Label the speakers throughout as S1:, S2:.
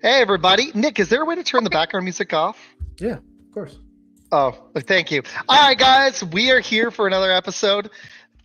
S1: Hey, everybody. Nick, is there a way to turn the background music off?
S2: Yeah, of course.
S1: Oh, thank you. All right, guys, we are here for another episode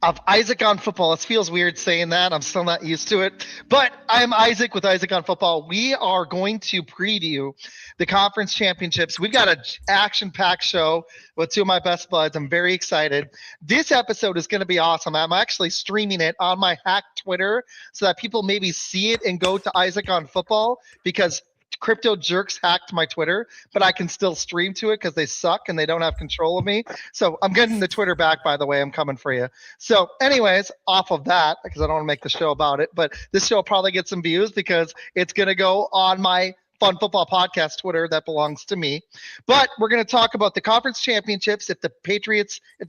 S1: of Izac on Football. It feels weird saying that. I'm still not used to it. But I'm Izac with Izac on Football. We are going to preview the conference championships. We've got an action-packed show with two of my best buds. I'm very excited. This episode is going to be awesome. I'm actually streaming it on my hack Twitter so that people maybe see it and go to Izac on Football because crypto jerks hacked my Twitter, but I can still stream to it because they suck and they don't have control of me. So I'm getting the Twitter back, by the way. I'm coming for you. So anyways, off of that, because I don't want to make the show about it, but this show will probably get some views because it's going to go on my Fun Football Podcast Twitter that belongs to me. But we're going to talk about the conference championships if the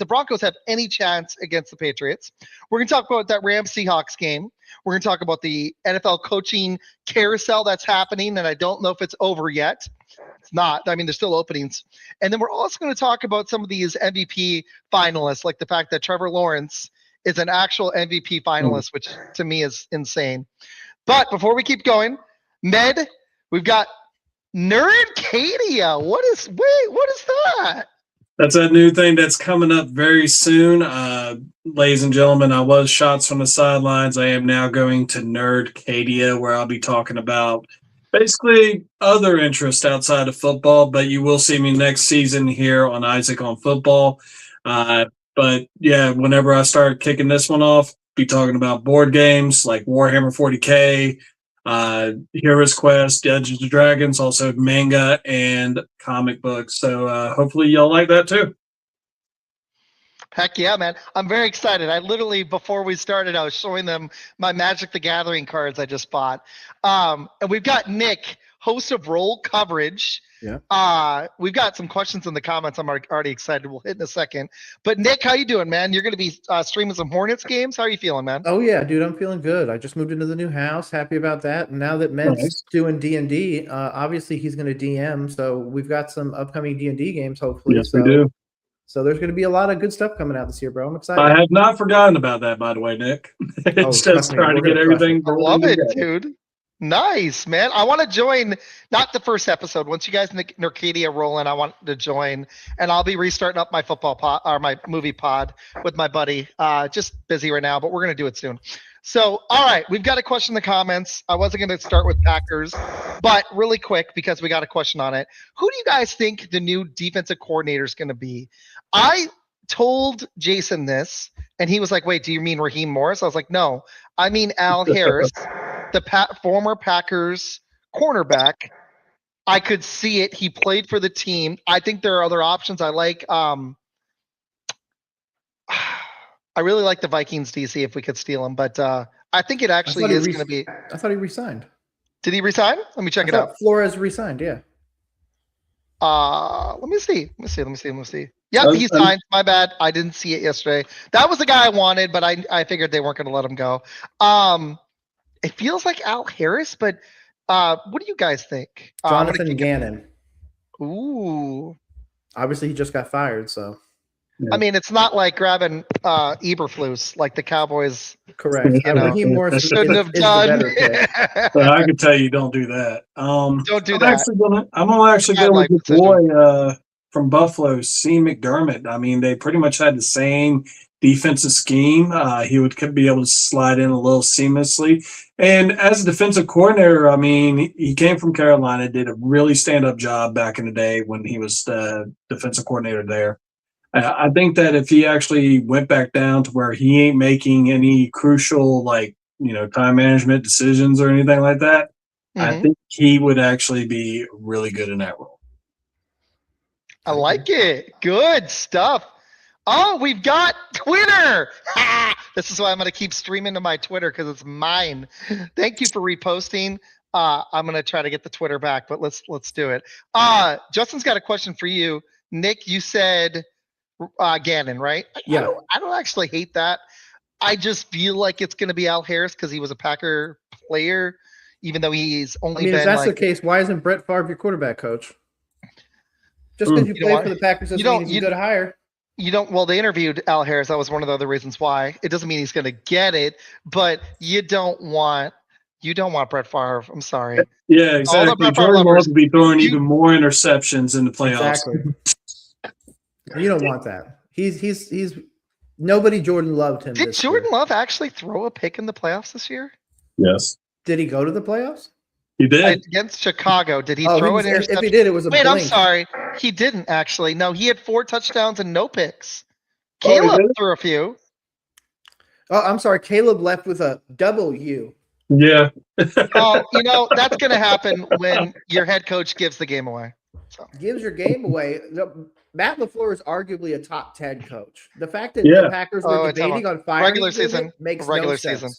S1: Broncos have any chance against the Patriots. We're going to talk about that Rams Seahawks game. We're going to talk about the NFL coaching carousel that's happening, and I don't know if it's over yet. It's not. I mean, there's still openings. And then we're also going to talk about some of these MVP finalists, like the fact that Trevor Lawrence is an actual MVP finalist, which to me is insane. But before we keep going, Med, we've got Nerdcadia. What is that?
S3: That's a new thing that's coming up very soon. Ladies and gentlemen, I was Shots from the Sidelines. I am now going to Nerdcadia, where I'll be talking about basically other interests outside of football, but you will see me next season here on Izac on Football. But yeah, whenever I start kicking this one off, be talking about board games like Warhammer 40K, Heroes Quest, Dungeons and Dragons, also manga and comic books. So hopefully y'all like that too.
S1: Heck yeah, man. I'm very excited. I literally, before we started, I was showing them my Magic the Gathering cards I just bought. And we've got Nick, host of Roll Coverage.
S2: Yeah.
S1: We've got some questions in the comments. I'm already excited. We'll hit in a second. But Nick, how you doing, man? You're going to be streaming some Hornets games. How are you feeling, man?
S2: Oh yeah, dude, I'm feeling good. I just moved into the new house. Happy about that. And now that Med's doing D&D, obviously he's going to DM. So we've got some upcoming D&D games, hopefully.
S3: Yes, we do.
S2: So there's going to be a lot of good stuff coming out this year, bro. I'm excited.
S3: I have not forgotten about that, by the way, Nick. It's just trying to get everything.
S1: I love it, dude. Nice, man. I want to join, not the first episode. Once you guys Nerdcadia roll in, I want to join, and I'll be restarting up my football pod or my movie pod with my buddy. Just busy right now, but we're going to do it soon. So, all right, we've got a question in the comments. I wasn't going to start with Packers, but really quick because we got a question on it. Who do you guys think the new defensive coordinator is going to be? I told Jason this, and he was like, wait, do you mean Raheem Morris? I was like, no, I mean Al Harris, the former Packers cornerback. I could see it. He played for the team. I think there are other options. I like I really like the Vikings DC if we could steal him, but I think it actually is going to be.
S2: I thought he resigned.
S1: Did he resign? Let me check it out.
S2: Flores resigned, yeah.
S1: Let me see. Yep, he signed. My bad. I didn't see it yesterday. That was the guy I wanted, but I figured they weren't going to let him go. It feels like Al Harris, but what do you guys think?
S2: Jonathan Gannon.
S1: Ooh.
S2: Obviously, he just got fired, so.
S1: Yeah. I mean, it's not like grabbing Eberflus like the Cowboys.
S2: Correct.
S1: Raheem Morris shouldn't have done.
S3: I can tell you, don't do that.
S1: Don't do that.
S3: I'm gonna actually go with the boy from Buffalo, C. McDermott. I mean, they pretty much had the same defensive scheme. He would be able to slide in a little seamlessly. And as a defensive coordinator, I mean, he came from Carolina, did a really stand-up job back in the day when he was the defensive coordinator there. I think that if he actually went back down to where he ain't making any crucial, time management decisions or anything like that, I think he would actually be really good in that role.
S1: I like it. Good stuff. Oh, we've got Twitter. This is why I'm going to keep streaming to my Twitter because it's mine. Thank you for reposting. I'm going to try to get the Twitter back, but let's do it. Justin's got a question for you. Nick, you said Gannon, right?
S2: Yeah.
S1: I don't actually hate that. I just feel like it's going to be Al Harris because he was a Packer player, even though he's only been.
S2: If that's the case, why isn't Brett Favre your quarterback coach? Just because you play for the Packers doesn't mean he's a good hire.
S1: Well, they interviewed Al Harris. That was one of the other reasons why. It doesn't mean he's going to get it, but you don't want You don't want Brett Favre. I'm sorry.
S3: Yeah, exactly. Jordan Love would be throwing even more interceptions in the playoffs.
S2: Exactly. You don't want that. He's nobody Jordan loved him.
S1: Did Jordan Love actually throw a pick in the playoffs this year?
S3: Yes.
S2: Did he go to the playoffs?
S3: He did.
S1: Against Chicago. Did he throw an interception?
S2: If he did, it was a blink.
S1: I'm sorry. He didn't actually. No, he had 4 touchdowns and no picks. Caleb threw a few.
S2: Oh, I'm sorry. Caleb left with a W.
S3: Yeah.
S1: Oh, that's going to happen when your head coach gives the game away. So.
S2: Gives your game away. Matt LaFleur is arguably a top 10 coach. The fact that the Packers were debating on firing
S1: regular season
S2: makes
S1: regular
S2: no sense.
S1: season.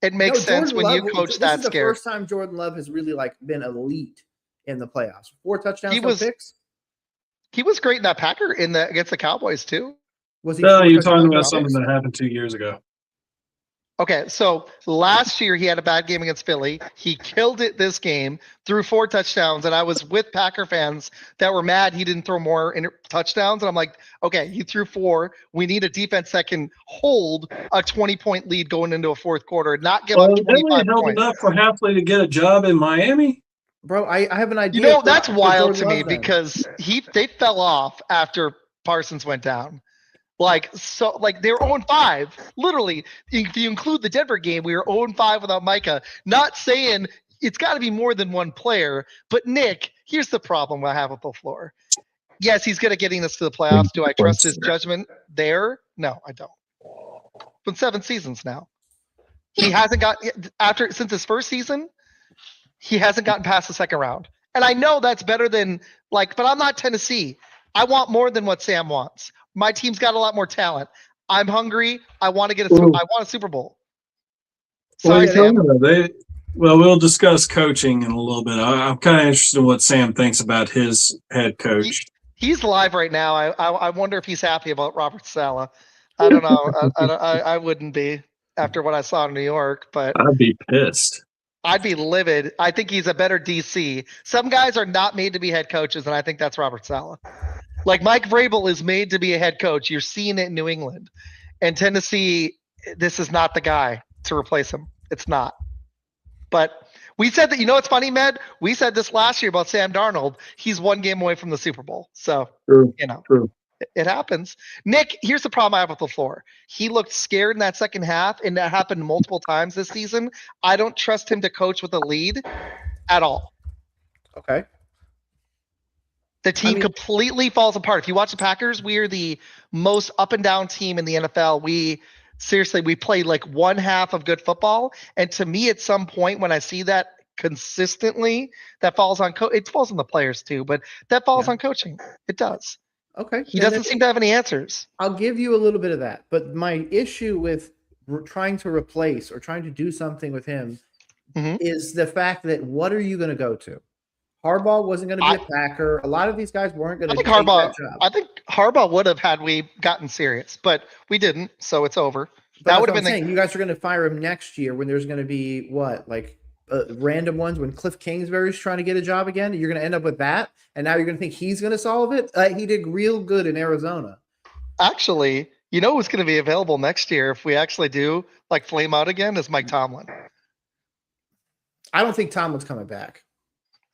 S1: It makes sense when you coach that scared.
S2: This is the first time Jordan Love has really been elite in the playoffs. 4 touchdowns, no picks.
S1: He was great in that Packer against the Cowboys too.
S2: Was he?
S3: No, you're talking about something that happened 2 years ago.
S1: Okay, so last year he had a bad game against Philly. He killed it this game, threw 4 touchdowns, and I was with Packer fans that were mad he didn't throw more touchdowns. And I'm like, okay, he threw 4. We need a defense that can hold a 20-point lead going into a fourth quarter, not give up 25
S3: held enough for Halfley to get a job in Miami.
S2: Bro, I have an idea.
S1: That's wild to me because they fell off after Parsons went down. They're 0-5. Literally, if you include the Denver game, we were 0-5 without Micah. Not saying it's got to be more than one player, but Nick, here's the problem I have with LaFleur. Yes, he's good at getting us to the playoffs. Do I trust his judgment there? No, I don't. It's been 7 seasons now. He hasn't got since his first season. He hasn't gotten past the second round, and I know that's better than but I'm not Tennessee. I want more than what Sam wants. My team's got a lot more talent. I'm hungry. I want to get I want a Super Bowl. Sorry, Sam.
S3: We'll discuss coaching in a little bit. I'm kind of interested in what Sam thinks about his head coach.
S1: He's live right now. I wonder if he's happy about Robert Saleh. I don't know. I wouldn't be after what I saw in New York, but
S3: I'd be pissed.
S1: I'd be livid. I think he's a better DC. Some guys are not made to be head coaches, and I think that's Robert Saleh. Mike Vrabel is made to be a head coach. You're seeing it in New England. And Tennessee, this is not the guy to replace him. It's not. But we said that, it's funny, Med? We said this last year about Sam Darnold. He's 1 game away from the Super Bowl. So,
S3: True.
S1: It happens. Nick, here's the problem I have with LaFleur. He looked scared in that second half, and that happened multiple times this season. I don't trust him to coach with a lead at all.
S2: Okay.
S1: The team completely falls apart. If you watch the Packers, we are the most up and down team in the NFL. We play one half of good football. And to me, at some point when I see that consistently, that falls on it falls on the players too, but that falls on coaching. It does.
S2: Okay.
S1: He doesn't seem to have any answers.
S2: I'll give you a little bit of that. But my issue with trying to replace or trying to do something with him is the fact that what are you going to go to? Harbaugh wasn't going to be a Packer. A lot of these guys weren't going to take that job.
S1: I think Harbaugh would have had we gotten serious, but we didn't, so it's over.
S2: But that would have been you guys are going to fire him next year when there's going to be random ones when Cliff Kingsbury's trying to get a job again. You're going to end up with that, and now you're going to think he's going to solve it. He did real good in Arizona.
S1: Actually, who's going to be available next year if we actually do flame out again is Mike Tomlin.
S2: I don't think Tomlin's coming back.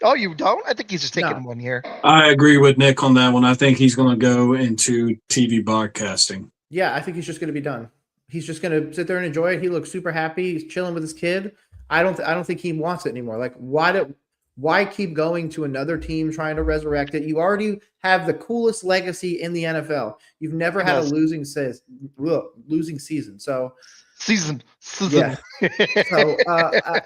S1: Oh, you don't? I think he's just taking 1 year.
S3: I agree with Nick on that one. I think he's going to go into TV broadcasting.
S2: Yeah, I think he's just going to be done. He's just going to sit there and enjoy it. He looks super happy. He's chilling with his kid. I don't think he wants it anymore. Why keep going to another team trying to resurrect it? You already have the coolest legacy in the NFL. You've never had a losing season. So
S1: season.
S2: Yeah. So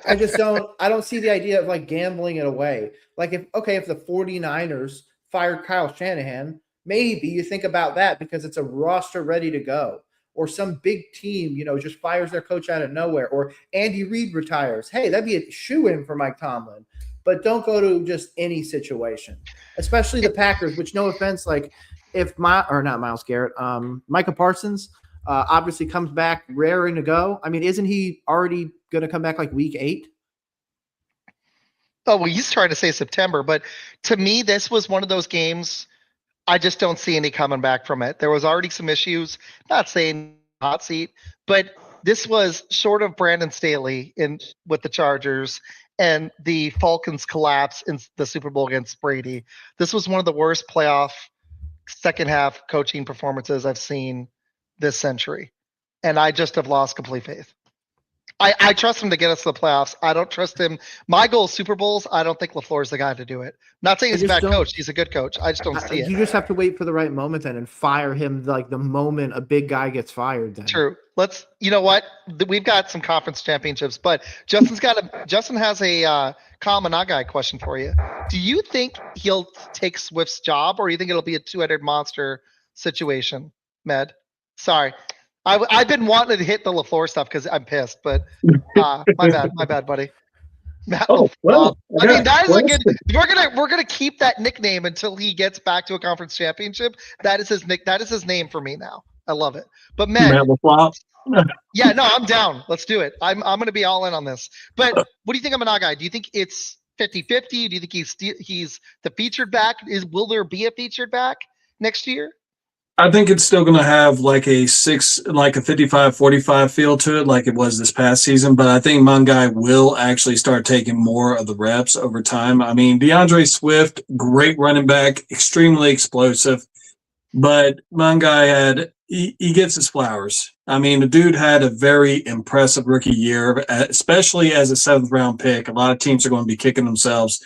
S2: I just don't see the idea of gambling it away. If the 49ers fired Kyle Shanahan, maybe you think about that because it's a roster ready to go. Or some big team, just fires their coach out of nowhere. Or Andy Reid retires. Hey, that'd be a shoo-in for Mike Tomlin. But don't go to just any situation, especially the Packers, which no offense, if not Myles Garrett, Micah Parsons obviously comes back raring to go. I mean, isn't he already going to come back week 8?
S1: Oh, well, he's trying to say September. But to me, this was one of those games I just don't see any coming back from it. There was already some issues, not saying hot seat, but this was short of Brandon Staley with the Chargers and the Falcons collapse in the Super Bowl against Brady. This was one of the worst playoff second half coaching performances I've seen this century. And I just have lost complete faith. I trust him to get us to the playoffs. I don't trust him. My goal is Super Bowls. I don't think LaFleur is the guy to do it. Not saying he's a bad coach. He's a good coach. I just don't see it.
S2: You just have to wait for the right moment then and fire him like the moment a big guy gets fired. Then.
S1: True. You know what? We've got some conference championships, but Justin has a Kyle Managai question for you. Do you think he'll take Swift's job, or do you think it'll be a two-headed monster situation, Med? Sorry. I've been wanting to hit the LaFleur stuff because I'm pissed, but my bad, buddy.
S3: Oh, well,
S1: I mean, that is a good. We're gonna keep that nickname until he gets back to a conference championship. That is his name for me now. I love it. But Matt
S3: LaFleur.
S1: Yeah, no, I'm down. Let's do it. I'm gonna be all in on this. But what do you think of Managai? Do you think it's 50-50? Do you think he's the featured back? Will there be a featured back next year?
S3: I think it's still going to have like a 55-45 feel to it, like it was this past season. But I think Managai will actually start taking more of the reps over time. I mean, DeAndre Swift, great running back, extremely explosive. But Managai he gets his flowers. I mean, the dude had a very impressive rookie year, especially as a 7th round pick. A lot of teams are going to be kicking themselves.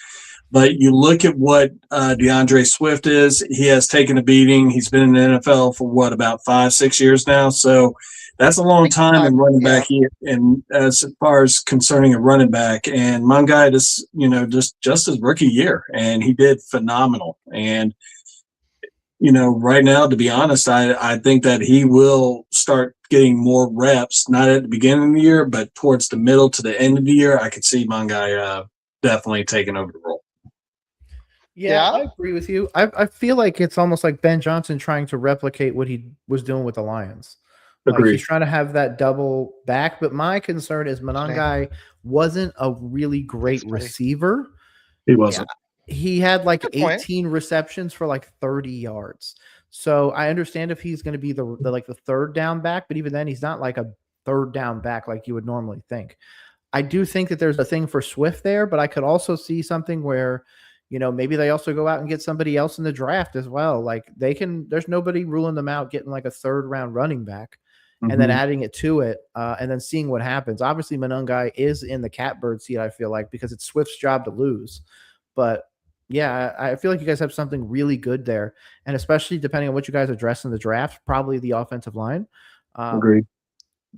S3: But you look at what DeAndre Swift is. He has taken a beating. He's been in the NFL for about 5-6 years now. So that's a long time in running back here. And as far as concerning a running back, and Managai just his rookie year, and he did phenomenal. And right now, to be honest, I think that he will start getting more reps, not at the beginning of the year, but towards the middle to the end of the year. I could see Managai definitely taking over the role.
S2: Yeah, I agree with you. I feel like it's almost like Ben Johnson trying to replicate what he was doing with the Lions. Like he's trying to have that double back. But my concern is Managai wasn't a really great receiver.
S3: He wasn't.
S2: Yeah, he had like 18 receptions for like 30 yards. So I understand if he's going to be the third down back, but even then he's not like a third down back like you would normally think. I do think that there's a thing for Swift there, but I could also see something where maybe they also go out and get somebody else in the draft as well. Like there's nobody ruling them out getting like a 3rd round running back and then adding it to it and then seeing what happens. Obviously, Managai is in the catbird seat, I feel like, because it's Swift's job to lose. But yeah, I feel like you guys have something really good there. And especially depending on what you guys address in the draft, probably the offensive line.
S3: Agreed.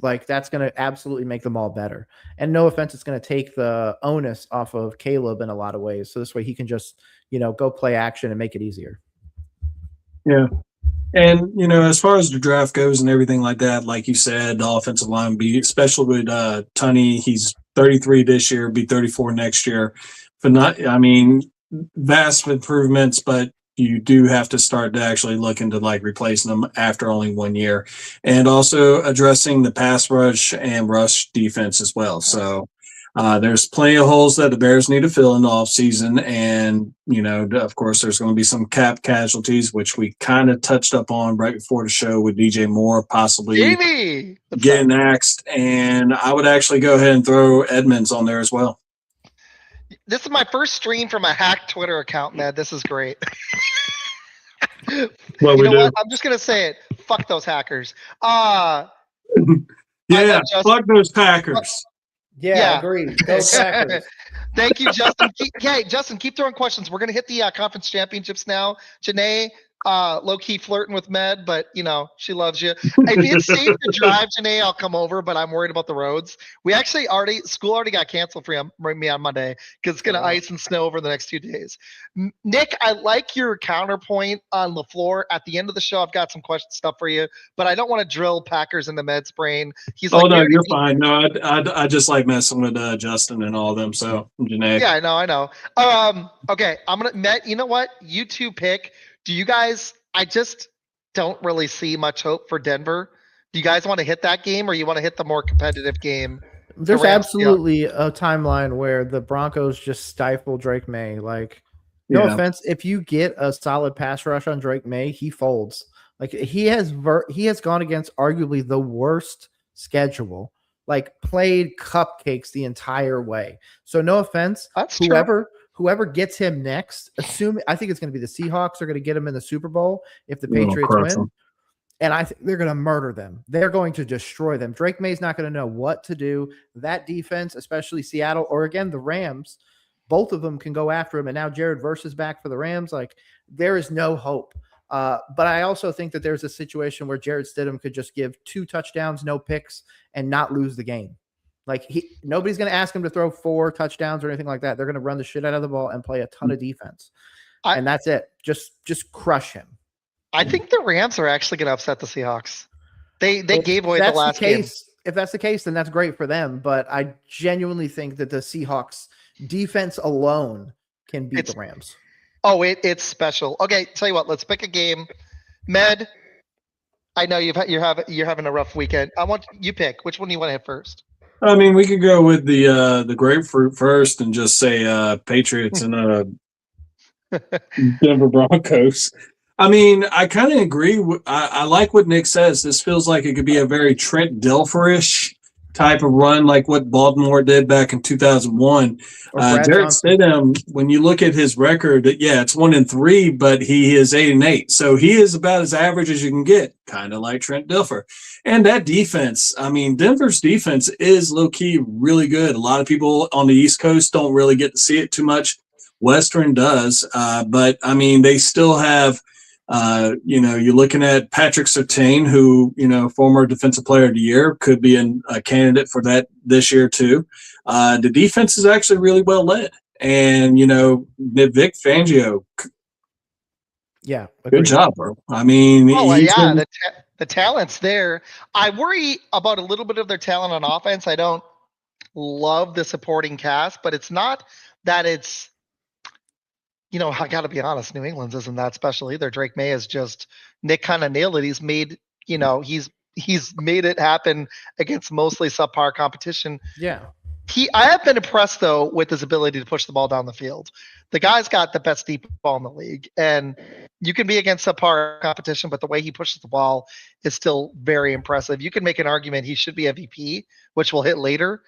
S2: Like that's going to absolutely make them all better. And no offense, it's going to take the onus off of Caleb in a lot of ways. So this way he can just, go play action and make it easier.
S3: Yeah. And, as far as the draft goes and everything like that, like you said, the offensive line would be, especially with Tunney, he's 33 this year, be 34 next year. But vast improvements, but you do have to start to actually look into replacing them after only 1 year, and also addressing the pass rush and rush defense as well. So there's plenty of holes that the Bears need to fill in the offseason. And, of course, there's going to be some cap casualties, which we kind of touched up on right before the show with DJ Moore possibly getting axed. And I would actually go ahead and throw Edmonds on there as well.
S1: This is my first stream from a hacked Twitter account, man. This is great.
S3: What?
S1: I'm just gonna say it. Fuck those hackers.
S3: Fuck those Packers.
S2: Yeah. Agreed. Go Packers.
S1: Thank you, Justin. Justin, keep throwing questions. We're gonna hit the conference championships now. Janae, low key flirting with Med, but she loves you. If it's safe to drive, Janae, I'll come over, but I'm worried about the roads. We actually school already got canceled for me on Monday because it's gonna ice and snow over the next 2 days. Nick, I like your counterpoint on LaFleur. At the end of the show, I've got some stuff for you, but I don't want to drill Packers into Med's brain.
S3: No, you're fine. No, I just like messing with Justin and all of them. So Janae.
S1: Yeah, I know. Okay, I'm gonna Med. You know what? You two pick. Do you guys? I just don't really see much hope for Denver. Do you guys want to hit that game, or you want to hit the more competitive game?
S2: There's absolutely a timeline where the Broncos just stifle Drake May. No offense, if you get a solid pass rush on Drake May, he folds. He has gone against arguably the worst schedule, like played cupcakes the entire way. So no offense,
S1: That's
S2: whoever gets him next, I think it's going to be the Seahawks are going to get him in the Super Bowl if the
S3: Oh,
S2: Patriots
S3: crush
S2: win.
S3: him.
S2: And I think they're going to murder them. They're going to destroy them. Drake May's not going to know what to do. That defense, especially Seattle or again the Rams, both of them can go after him. And now Jared Verse is back for the Rams. Like there is no hope. But I also think that there's a situation where Jared Stidham could just give 2 touchdowns, no picks, and not lose the game. Like nobody's going to ask him to throw 4 touchdowns or anything like that. They're going to run the shit out of the ball and play a ton of defense. And that's it. Just crush him.
S1: I think the Rams are actually going to upset the Seahawks. They gave away the last game.
S2: If that's the case, then that's great for them. But I genuinely think that the Seahawks defense alone can beat the Rams.
S1: Oh, it's special. Okay, tell you what, let's pick a game. Med, I know you're having a rough weekend. I want you pick. Which one do you want to hit first?
S3: I mean, we could go with the grapefruit first and just say Patriots and Denver Broncos. I mean, I kind of agree. I like what Nick says. This feels like it could be a very Trent Dilfer-ish type of run, like what Baltimore did back in 2001. Jared Stidham, when you look at his record, it's 1-3, but he is 8-8. So he is about as average as you can get, kind of like Trent Dilfer. And that defense, I mean, Denver's defense is low-key really good. A lot of people on the East Coast don't really get to see it too much. Western does. But, I mean, they still have – you're looking at Patrick Surtain, who, former defensive player of the year, could be a candidate for that this year too. The defense is actually really well led. And, Vic Fangio.
S2: Yeah.
S3: Good job, bro. I mean,
S1: the talent's there. I worry about a little bit of their talent on offense. I don't love the supporting cast, but it's not that it's, I got to be honest, New England's isn't that special either. Drake May is just, Nick kind of nailed it. He's made, he's made it happen against mostly subpar competition.
S2: Yeah.
S1: I have been impressed though with his ability to push the ball down the field. The guy's got the best deep ball in the league, and you can be against subpar competition, but the way he pushes the ball is still very impressive. You can make an argument he should be MVP, which we'll hit later.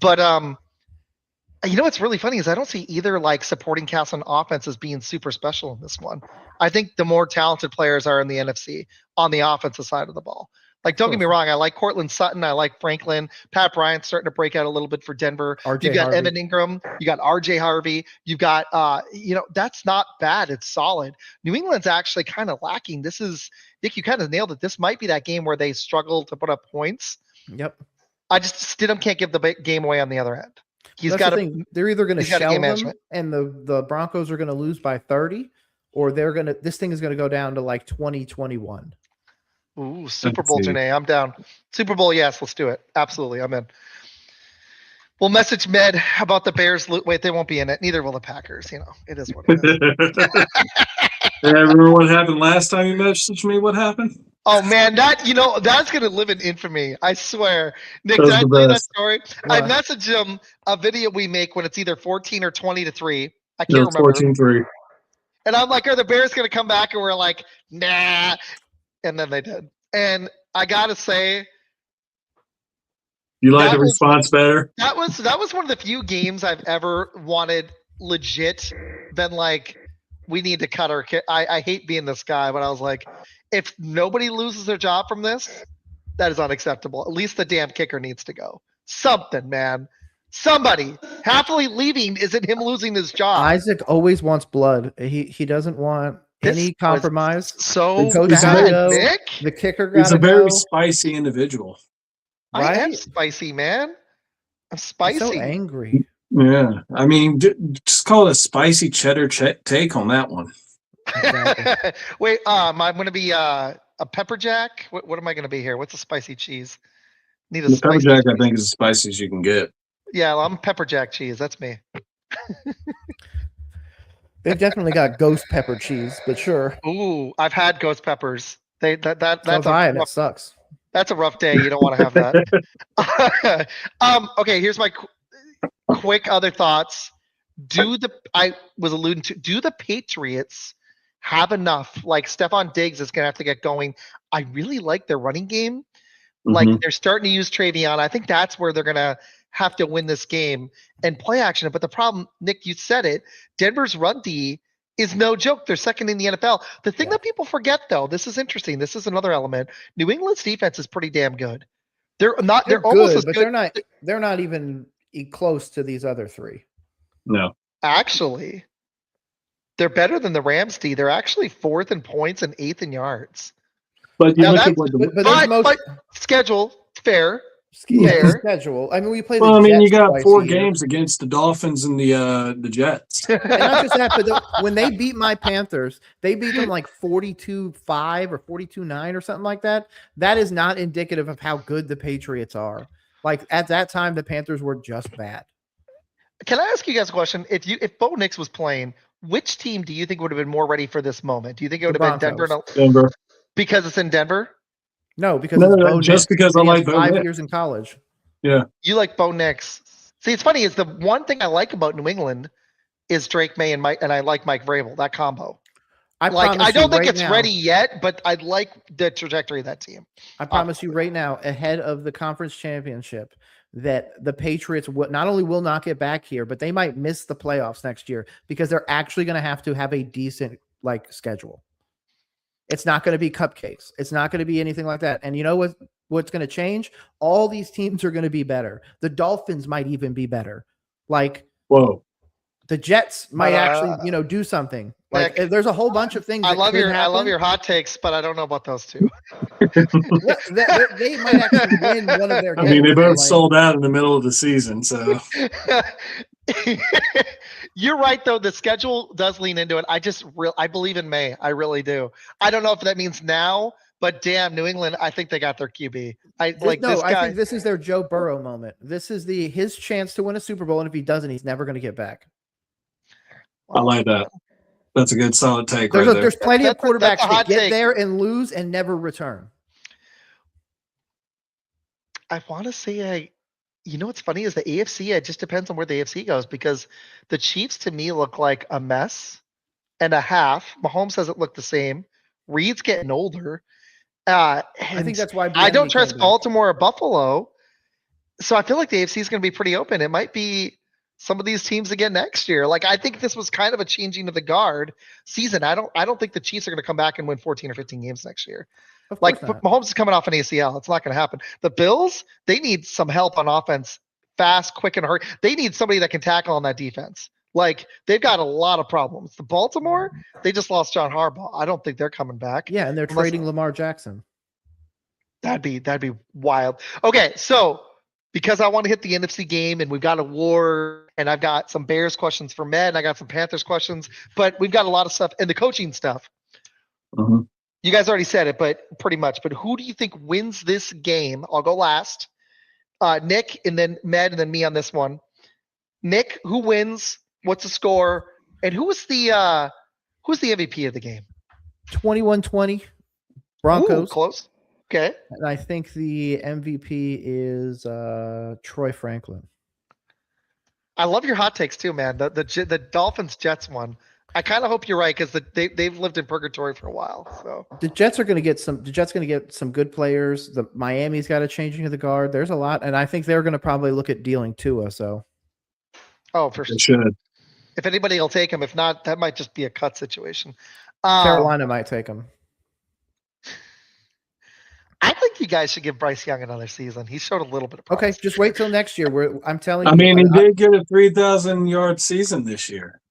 S1: But what's really funny is I don't see either like supporting cast on offense as being super special in this one. I think the more talented players are in the NFC on the offensive side of the ball. Like, don't get me wrong, I like Cortland Sutton, I like Franklin. Pat Bryant's starting to break out a little bit for Denver. You got Evan Ingram, you got RJ Harvey, you've got that's not bad. It's solid. New England's actually kind of lacking. This is, Nick, you kind of nailed it. This might be that game where they struggle to put up points.
S2: Yep.
S1: Stidham can't give the game away on the other end.
S2: They're either going to shell them, and the Broncos are going to lose by 30, or this thing is going to go down to like 20-21.
S1: Ooh, Super Bowl, Janae. I'm down. Super Bowl, yes, let's do it. Absolutely, I'm in. We'll message Med about the Bears. Wait, they won't be in it. Neither will the Packers. It is what it is.
S3: Remember what happened last time you messaged me? What happened?
S1: Oh man, that's gonna live in infamy. I swear. Nick, did I tell you that story? What? I messaged him a video we make when it's either 14 or 20-3. I can't remember.
S3: 14-3.
S1: And I'm like, are the Bears gonna come back? And we're like, nah. And then they did. And I gotta say,
S3: you like the response better?
S1: That was one of the few games I've ever wanted legit been like, we need to cut our kick. I hate being this guy, but I was like, if nobody loses their job from this, that is unacceptable. At least the damn kicker needs to go. Something, man. Somebody. Happily leaving isn't him losing his job.
S2: Izac always wants blood. He doesn't want any compromise.
S1: So bad, Nick.
S2: The kicker got.
S3: He's a very spicy individual.
S1: Right? I am spicy, man. I'm spicy.
S2: I'm so angry.
S3: Yeah, I mean, just call it a spicy cheddar take on that one.
S2: Exactly.
S1: Wait, am I going to be a pepper jack? What am I going to be here? What's a spicy cheese? Need a
S3: pepper jack. I think is as spicy as you can get.
S1: Yeah, well, I'm pepper jack cheese. That's me.
S2: They've definitely got ghost pepper cheese, but sure.
S1: Ooh, I've had ghost peppers. That's
S2: it sucks.
S1: That's a rough day. You don't want to have that. Okay, here's my quick other thoughts. Do the Patriots have enough? Like Stephon Diggs is going to have to get going. I really like their running game, Like they're starting to use Travion. I think that's where they're gonna have to win this game and play action. But the problem, Nick, you said it. Denver's run D is no joke. They're second in the NFL. The thing that people forget, though, this is interesting. This is another element. New England's defense is pretty damn good. They're not. They're almost as
S2: but
S1: good.
S2: They're not even close to these other three.
S3: No.
S1: Actually, they're better than the Rams D. They're actually fourth in points and eighth in yards.
S3: But you
S1: Now
S3: look at
S1: that's,
S3: what
S1: but schedule fair.
S2: Schedule. I mean, we play.
S3: Well, I mean, you
S2: Jets
S3: got 4
S2: a year.
S3: games against the Dolphins and the Jets.
S2: And not just that, but when they beat my Panthers, they beat them like 42-5 or 42-9 or something like that. That is not indicative of how good the Patriots are. Like at that time, the Panthers were just bad.
S1: Can I ask you guys a question? If Bo Nix was playing, which team do you think would have been more ready for this moment? Do you think it would have been Denver?
S3: Denver.
S1: Because it's in Denver?
S2: No, because it's Bo
S3: just
S2: Nix.
S3: because I like Bo
S2: 5
S3: Nix.
S2: years in college.
S3: Yeah.
S1: You like Bo Nix. See, it's funny is the one thing I like about New England is Drake May and I like Mike Vrabel, that combo. I don't think it's ready yet, but I like the trajectory of that team.
S2: I promise you right now, ahead of the conference championship, that the Patriots not only will not get back here, but they might miss the playoffs next year because they're actually going to have a decent schedule. It's not going to be cupcakes. It's not going to be anything like that. And you know what's going to change? All these teams are going to be better. The Dolphins might even be better.
S3: Whoa.
S2: The Jets might actually, do something. There's a whole bunch of things.
S1: I love your hot takes, but I don't know about those two.
S2: They might actually win one of their games.
S3: I mean, they both sold out in the middle of the season, so.
S1: You're right, though. The schedule does lean into it. I believe in May. I really do. I don't know if that means now, but damn, New England, I think they got their QB. I think
S2: this is their Joe Burrow moment. This is his chance to win a Super Bowl, and if he doesn't, he's never going to get back.
S3: I like that. That's a good solid take.
S2: There's plenty of quarterbacks that get there and lose and never return.
S1: I want to say what's funny is the AFC, it just depends on where the AFC goes because the Chiefs to me look like a mess and a half. Mahomes doesn't look the same. Reed's getting older. I
S2: think that's why
S1: I don't trust Baltimore or Buffalo. So I feel like the AFC is going to be pretty open. It might be some of these teams again next year. I think this was kind of a changing of the guard season. I don't think the Chiefs are going to come back and win 14 or 15 games next year. Mahomes is coming off an ACL. It's not going to happen. The Bills, they need some help on offense, fast, quick, and hurry. They need somebody that can tackle on that defense. They've got a lot of problems. The Baltimore, they just lost John Harbaugh. I don't think they're coming back.
S2: Yeah, and they're trading Lamar Jackson.
S1: That'd be wild. Okay, so because I want to hit the NFC game and we've got a war and I've got some Bears questions for Med and I got some Panthers questions, but we've got a lot of stuff and the coaching stuff.
S3: Mm-hmm.
S1: You guys already said it, but pretty much. But who do you think wins this game? I'll go last. Nick, and then Med, and then me on this one. Nick, who wins? What's the score? And who's the MVP of the game?
S2: 21-20 Broncos.
S1: Ooh, close. Okay.
S2: And I think the MVP is Troy Franklin.
S1: I love your hot takes too, man. The Dolphins Jets one. I kind of hope you're right because they've lived in purgatory for a while. So
S2: the Jets are going to get some good players. The Miami's got a changing of the guard. There's a lot, and I think they're going to probably look at dealing Tua. So,
S1: for sure.
S3: Should.
S1: If anybody will take him, if not, that might just be a cut situation.
S2: Carolina might take him.
S1: I think you guys should give Bryce Young another season. He showed a little bit of promise.
S2: Okay, just wait till next year. I'm telling you.
S3: I mean, he did get a 3,000-yard season this year.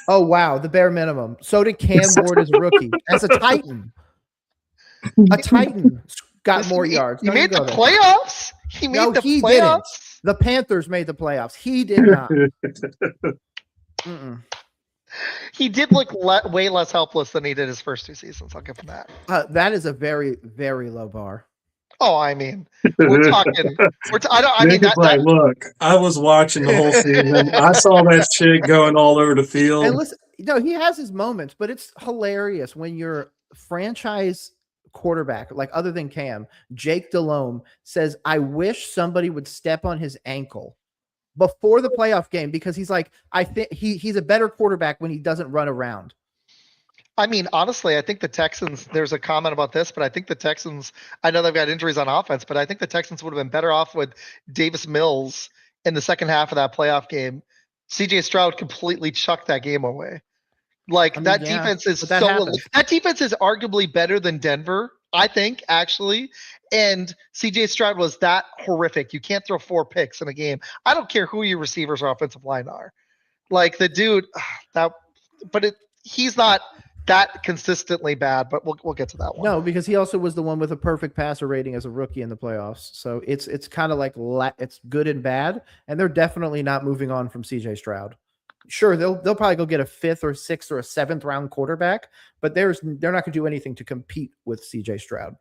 S2: Oh, wow, the bare minimum. So did Cam Ward as a rookie. As a Titan. A Titan got more yards.
S1: He made the playoffs? He made the playoffs?
S2: Didn't. The Panthers made the playoffs. He did not.
S1: He did look way less helpless than he did his first 2 seasons. I'll give him that.
S2: That is a very, very low bar.
S1: Oh, I mean, we're talking.
S3: Look, I was watching the whole season. I saw that shit going all over the field.
S2: And listen, he has his moments, but it's hilarious when your franchise quarterback, other than Cam, Jake Delhomme, says, "I wish somebody would step on his ankle." Before the playoff game, because he's like, I think he's a better quarterback when he doesn't run around.
S1: I mean, honestly, I think the Texans, there's a comment about this, but I think the Texans, I know they've got injuries on offense, but I think the Texans would have been better off with Davis Mills in the second half of that playoff game. CJ Stroud completely chucked that game away. Like that defense is
S2: but that
S1: defense is arguably better than Denver, I think, actually. And CJ Stroud was that horrific. You can't throw 4 picks in a game. I don't care who your receivers or offensive line are. Like the dude, he's not that consistently bad, but we'll get to that one.
S2: No, because he also was the one with a perfect passer rating as a rookie in the playoffs. So it's kind of like it's good and bad, and they're definitely not moving on from CJ Stroud. Sure, they'll probably go get a 5th or 6th or a 7th round quarterback, but they're not going to do anything to compete with CJ Stroud.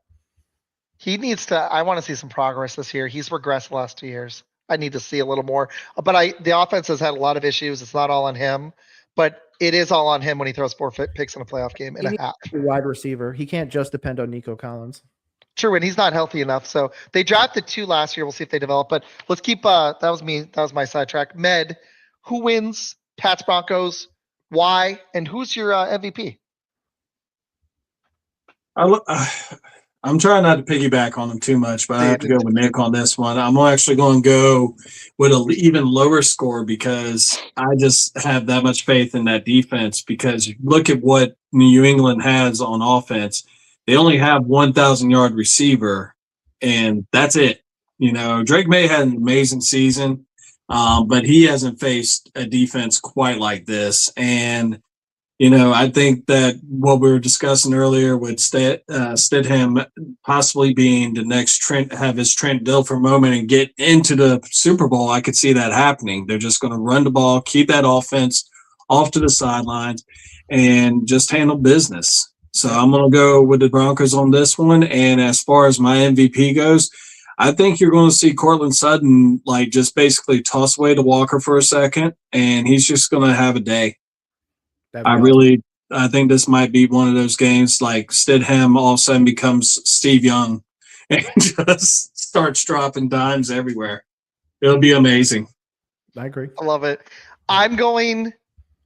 S1: He needs to. I want to see some progress this year. He's regressed the last 2 years. I need to see a little more. But the offense has had a lot of issues. It's not all on him, but it is all on him when he throws 4 picks in a playoff game and a half.
S2: A wide receiver. He can't just depend on Nico Collins.
S1: True, and he's not healthy enough. So they drafted 2 last year. We'll see if they develop. But let's keep. That was me. That was my sidetrack. Med, who wins? Pats Broncos. Why? And who's your MVP?
S3: I'm trying not to piggyback on them too much, but I have to go with Nick on this one. I'm actually going to go with an even lower score because I just have that much faith in that defense. Because look at what New England has on offense. They only have 1,000-yard receiver, and that's it. You know, Drake May had an amazing season, but he hasn't faced a defense quite like this. And you know, I think that what we were discussing earlier with Stidham possibly being the next Trent, have his Trent Dilfer moment and get into the Super Bowl, I could see that happening. They're just going to run the ball, keep that offense off to the sidelines, and just handle business. So I'm going to go with the Broncos on this one. And as far as my MVP goes, I think you're going to see Cortland Sutton like just basically toss away to Walker for a second, and he's just going to have a day. I think this might be one of those games like Stidham all of a sudden becomes Steve Young and just starts dropping dimes everywhere. It'll be amazing.
S2: I agree.
S1: I love it. I'm going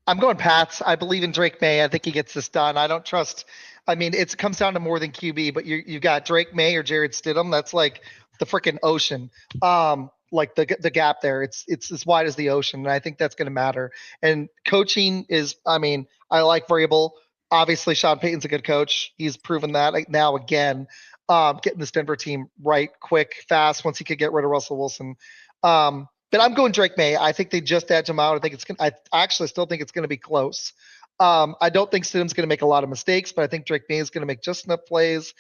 S1: Pats. I believe in Drake May. I think he gets this done. I don't trust. I mean, it comes down to more than QB, but you got Drake May or Jared Stidham. That's like the freaking ocean. Like the gap there, it's as wide as the ocean, and I think that's going to matter. And coaching is, I mean, I like variable. Obviously, Sean Payton's a good coach. He's proven that now again, getting this Denver team right, quick, fast. Once he could get rid of Russell Wilson, but I'm going Drake May. I think they just edge him out. I think it's gonna. I actually still think it's going to be close. I don't think Stidham's going to make a lot of mistakes, but I think Drake May is going to make just enough plays.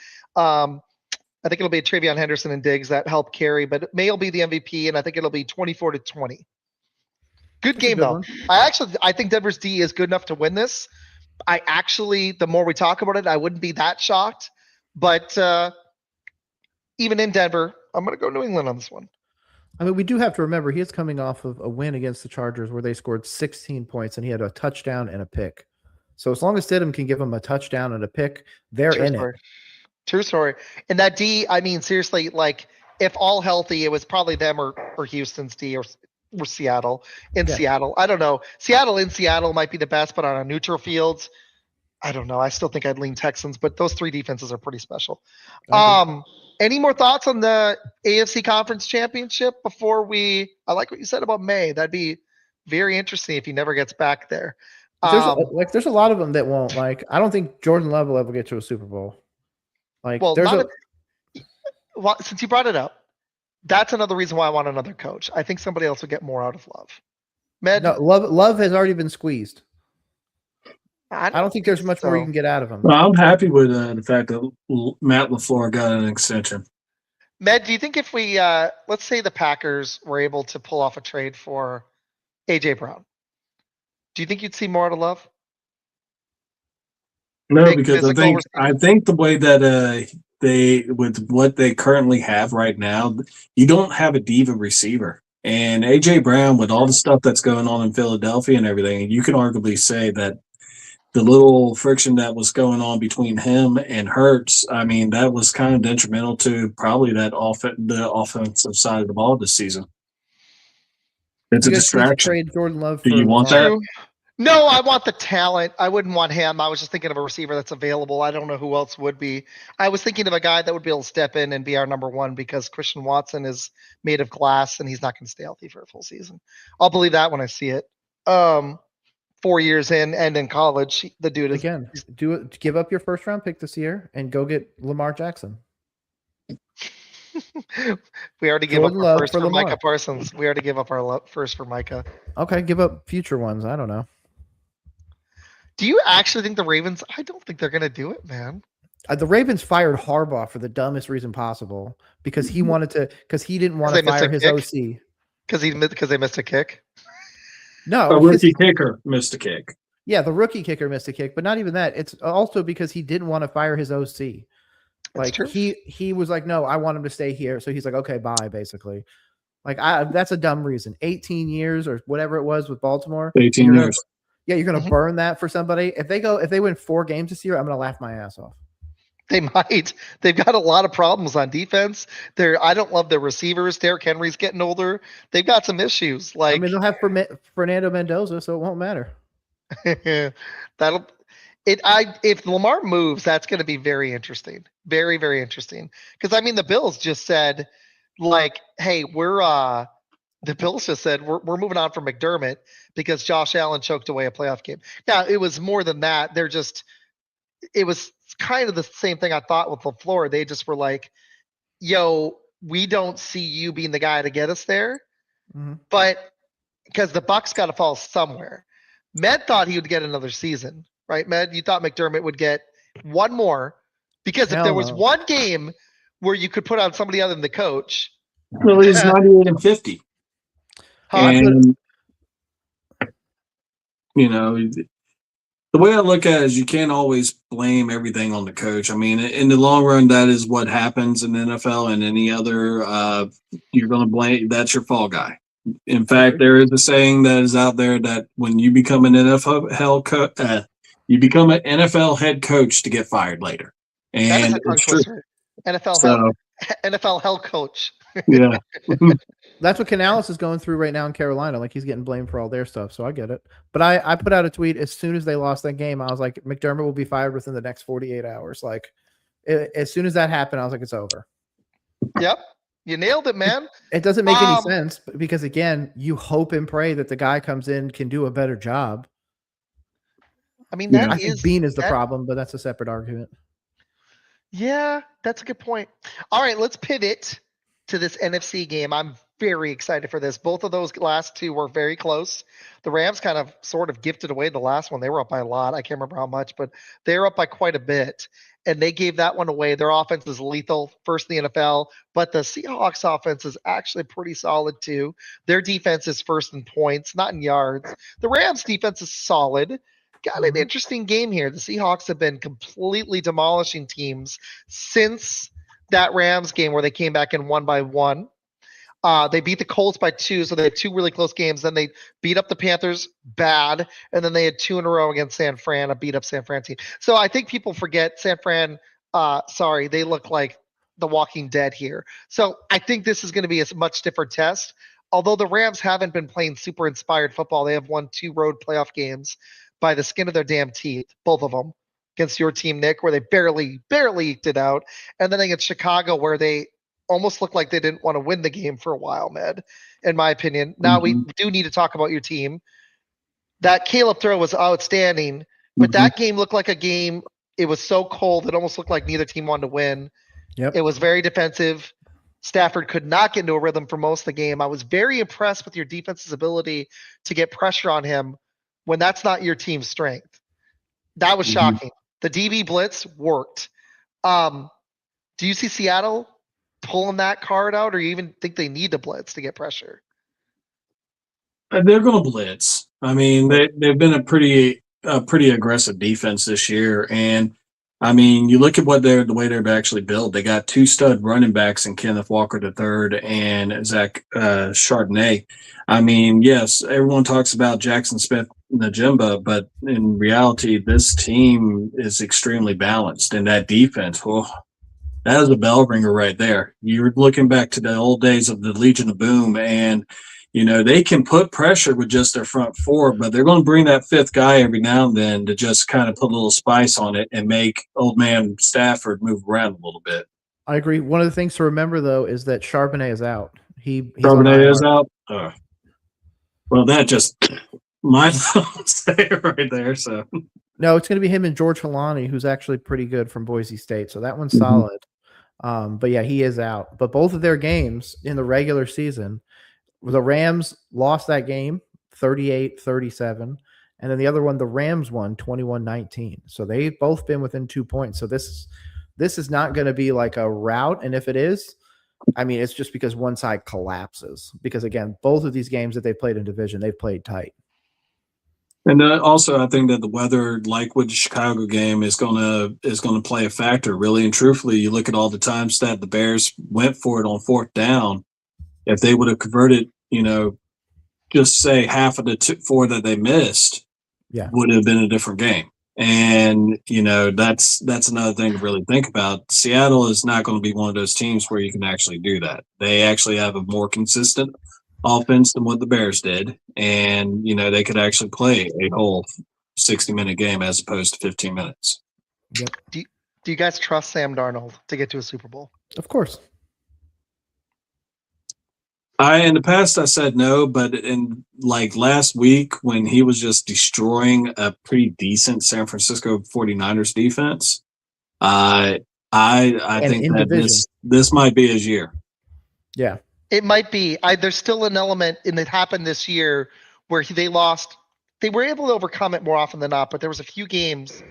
S1: I think it'll be Travion Henderson and Diggs that help carry, but May will be the MVP, and I think it'll be 24-20. Good game, though. I think Denver's D is good enough to win this. The more we talk about it, I wouldn't be that shocked. But even in Denver, I'm going to go New England on this one.
S2: I mean, we do have to remember he is coming off of a win against the Chargers where they scored 16 points, and he had a touchdown and a pick. So as long as Stidham can give him a touchdown and a pick, they're in it.
S1: True story. And that D, I mean, seriously, like if all healthy, it was probably them or Houston's D or Seattle in Seattle. I don't know. Seattle in Seattle might be the best, but on a neutral fields, I don't know. I still think I'd lean Texans, but those 3 defenses are pretty special. Any more thoughts on the AFC Conference Championship before I like what you said about May. That'd be very interesting if he never gets back there.
S2: There's a lot of them that won't. Like, I don't think Jordan Love will ever get to a Super Bowl. Like,
S1: since you brought it up, that's another reason why I want another coach. I think somebody else will get more out of Love.
S2: Love has already been squeezed. I don't think there's much more you can get out of him.
S3: Well, I'm happy with the fact that Matt LaFleur got an extension.
S1: Med, do you think if we let's say the Packers were able to pull off a trade for AJ Brown, do you think you'd see more out of Love?
S3: No, because I think the way that they with what they currently have right now, you don't have a diva receiver. And AJ Brown, with all the stuff that's going on in Philadelphia and everything, you can arguably say that the little friction that was going on between him and Hurts, I mean, that was kind of detrimental to probably the offensive side of the ball this season. It's a distraction.
S2: Trade Jordan Love.
S3: Do you want that?
S1: No, I want the talent. I wouldn't want him. I was just thinking of a receiver that's available. I don't know who else would be. I was thinking of a guy that would be able to step in and be our number one because Christian Watson is made of glass and he's not going to stay healthy for a full season. I'll believe that when I see it. 4 years in and in college, the dude is
S2: Again, do it. Give up your first round pick this year and go get Lamar Jackson.
S1: We already give up
S2: Jordan
S1: our
S2: Love
S1: first
S2: for
S1: for
S2: Lamar.
S1: Micah Parsons. We already give up our first for Micah.
S2: Okay, give up future ones. I don't know.
S1: Do you actually think the Ravens? I don't think they're going to do it, man.
S2: The Ravens fired Harbaugh for the dumbest reason possible because he wanted to, because he didn't want to
S1: they missed
S2: fire
S1: a
S2: his
S1: kick?
S2: OC.
S1: Because they missed a kick.
S2: No,
S3: A rookie kicker missed a kick.
S2: Yeah, the rookie kicker missed a kick, but not even that. It's also because he didn't want to fire his OC. Like he was like, no, I want him to stay here. So he's like, okay, bye, basically. Like that's a dumb reason. 18 years or whatever it was with Baltimore.
S3: 18 years.
S2: You're gonna burn that for somebody. If they win 4 games this year, I'm gonna laugh my ass off.
S1: They might. They've got a lot of problems on defense. I don't love their receivers. Derrick Henry's getting older. They've got some issues. Like,
S2: I mean, they'll have Fernando Mendoza, so it won't matter.
S1: If Lamar moves, that's going to be very interesting. Very, very interesting. Because I mean, the Bills just said, like, hey, we're moving on from McDermott because Josh Allen choked away a playoff game. Now, it was more than that. It was kind of the same thing I thought with LaFleur. They just were like, yo, we don't see you being the guy to get us there.
S2: Mm-hmm.
S1: But because the Bucks got to fall somewhere. Med thought he would get another season, right? Med, you thought McDermott would get one more because if there was one game where you could put on somebody other than the coach.
S3: Well, he's 98 and 50. And, you know, the way I look at it is you can't always blame everything on the coach. I mean, in the long run, that is what happens in the NFL and any other. You're going to blame – that's your fall guy. In fact, there is a saying that is out there that when you become an NFL head coach to get fired later. And it's true.
S1: NFL head coach.
S3: Yeah.
S2: That's what Canales is going through right now in Carolina. Like, he's getting blamed for all their stuff, so I get it. But I put out a tweet as soon as they lost that game. I was like, McDermott will be fired within the next 48 hours. Like, as soon as that happened, I was like, it's over.
S1: Yep. You nailed it, man.
S2: It doesn't make any sense because, again, you hope and pray that the guy comes in, can do a better job.
S1: I mean, I
S2: think Bean is the problem, but that's a separate argument.
S1: Yeah, that's a good point. All right, let's pivot to this NFC game. I'm very excited for this. Both of those last two were very close. The Rams kind of sort of gifted away the last one. They were up by a lot. I can't remember how much, but they were up by quite a bit. And they gave that one away. Their offense is lethal, first in the NFL. But the Seahawks offense is actually pretty solid too. Their defense is first in points, not in yards. The Rams defense is solid. Got an interesting game here. The Seahawks have been completely demolishing teams since that Rams game where they came back and won by 1. They beat the Colts by 2, so they had 2 really close games. Then they beat up the Panthers bad, and then they had 2 in a row against San Fran, a beat up San Fran team. So I think people forget San Fran. They look like the Walking Dead here. So I think this is going to be a much different test. Although the Rams haven't been playing super inspired football, they have won 2 road playoff games by the skin of their damn teeth, both of them, against your team, Nick, where they barely eked it out, and then against Chicago, where they almost looked like they didn't want to win the game for a while, Med, in my opinion. Now we do need to talk about your team. That Caleb throw was outstanding, but that game looked like a game. It was so cold, it almost looked like neither team wanted to win.
S2: Yep.
S1: It was very defensive. Stafford could not get into a rhythm for most of the game. I was very impressed with your defense's ability to get pressure on him when that's not your team's strength. That was shocking. The DB blitz worked. Do you see Seattle pulling that card out, or you even think they need to blitz to get pressure?
S3: They're going to blitz. I mean, they've been a pretty aggressive defense this year, and I mean, you look at the way they're actually built. They got 2 stud running backs in Kenneth Walker III and Izac Chardonnay. I mean, yes, everyone talks about Jackson Smith-Njigba, but in reality, this team is extremely balanced, and that defense, that is a bell ringer right there. You're looking back to the old days of the Legion of Boom, and they can put pressure with just their front four, but they're going to bring that fifth guy every now and then to just kind of put a little spice on it and make old man Stafford move around a little bit.
S2: I agree. One of the things to remember, though, is that Charbonnet is out. He's on
S3: Charbonnet
S2: IR.
S3: is out. Well, that just my stay right there. So
S2: no, it's going to be him and George Halani, who's actually pretty good from Boise State. So that one's solid. But yeah, he is out. But both of their games in the regular season, the Rams lost that game 38-37. And then the other one, the Rams won 21-19. So they've both been within 2 points. So this is not going to be like a rout. And if it is, I mean, it's just because one side collapses. Because again, both of these games that they played in division, they've played tight.
S3: And also, I think that the weather, like with the Chicago game, is gonna play a factor. Really and truthfully, you look at all the times that the Bears went for it on fourth down. If they would have converted, just say half of the four that they missed, would have been a different game. And that's another thing to really think about. Seattle is not going to be one of those teams where you can actually do that. They actually have a more consistent offense than what the Bears did, and they could actually play a whole 60-minute game as opposed to 15 minutes.
S2: Yep.
S1: Do you guys trust Sam Darnold to get to a Super Bowl?
S2: Of course.
S3: In the past I said no, but in like last week when he was just destroying a pretty decent San Francisco 49ers defense, I think that this might be his year.
S2: Yeah.
S1: It might be. There's still an element, and it happened this year, where they lost. They were able to overcome it more often than not, but there was a few games.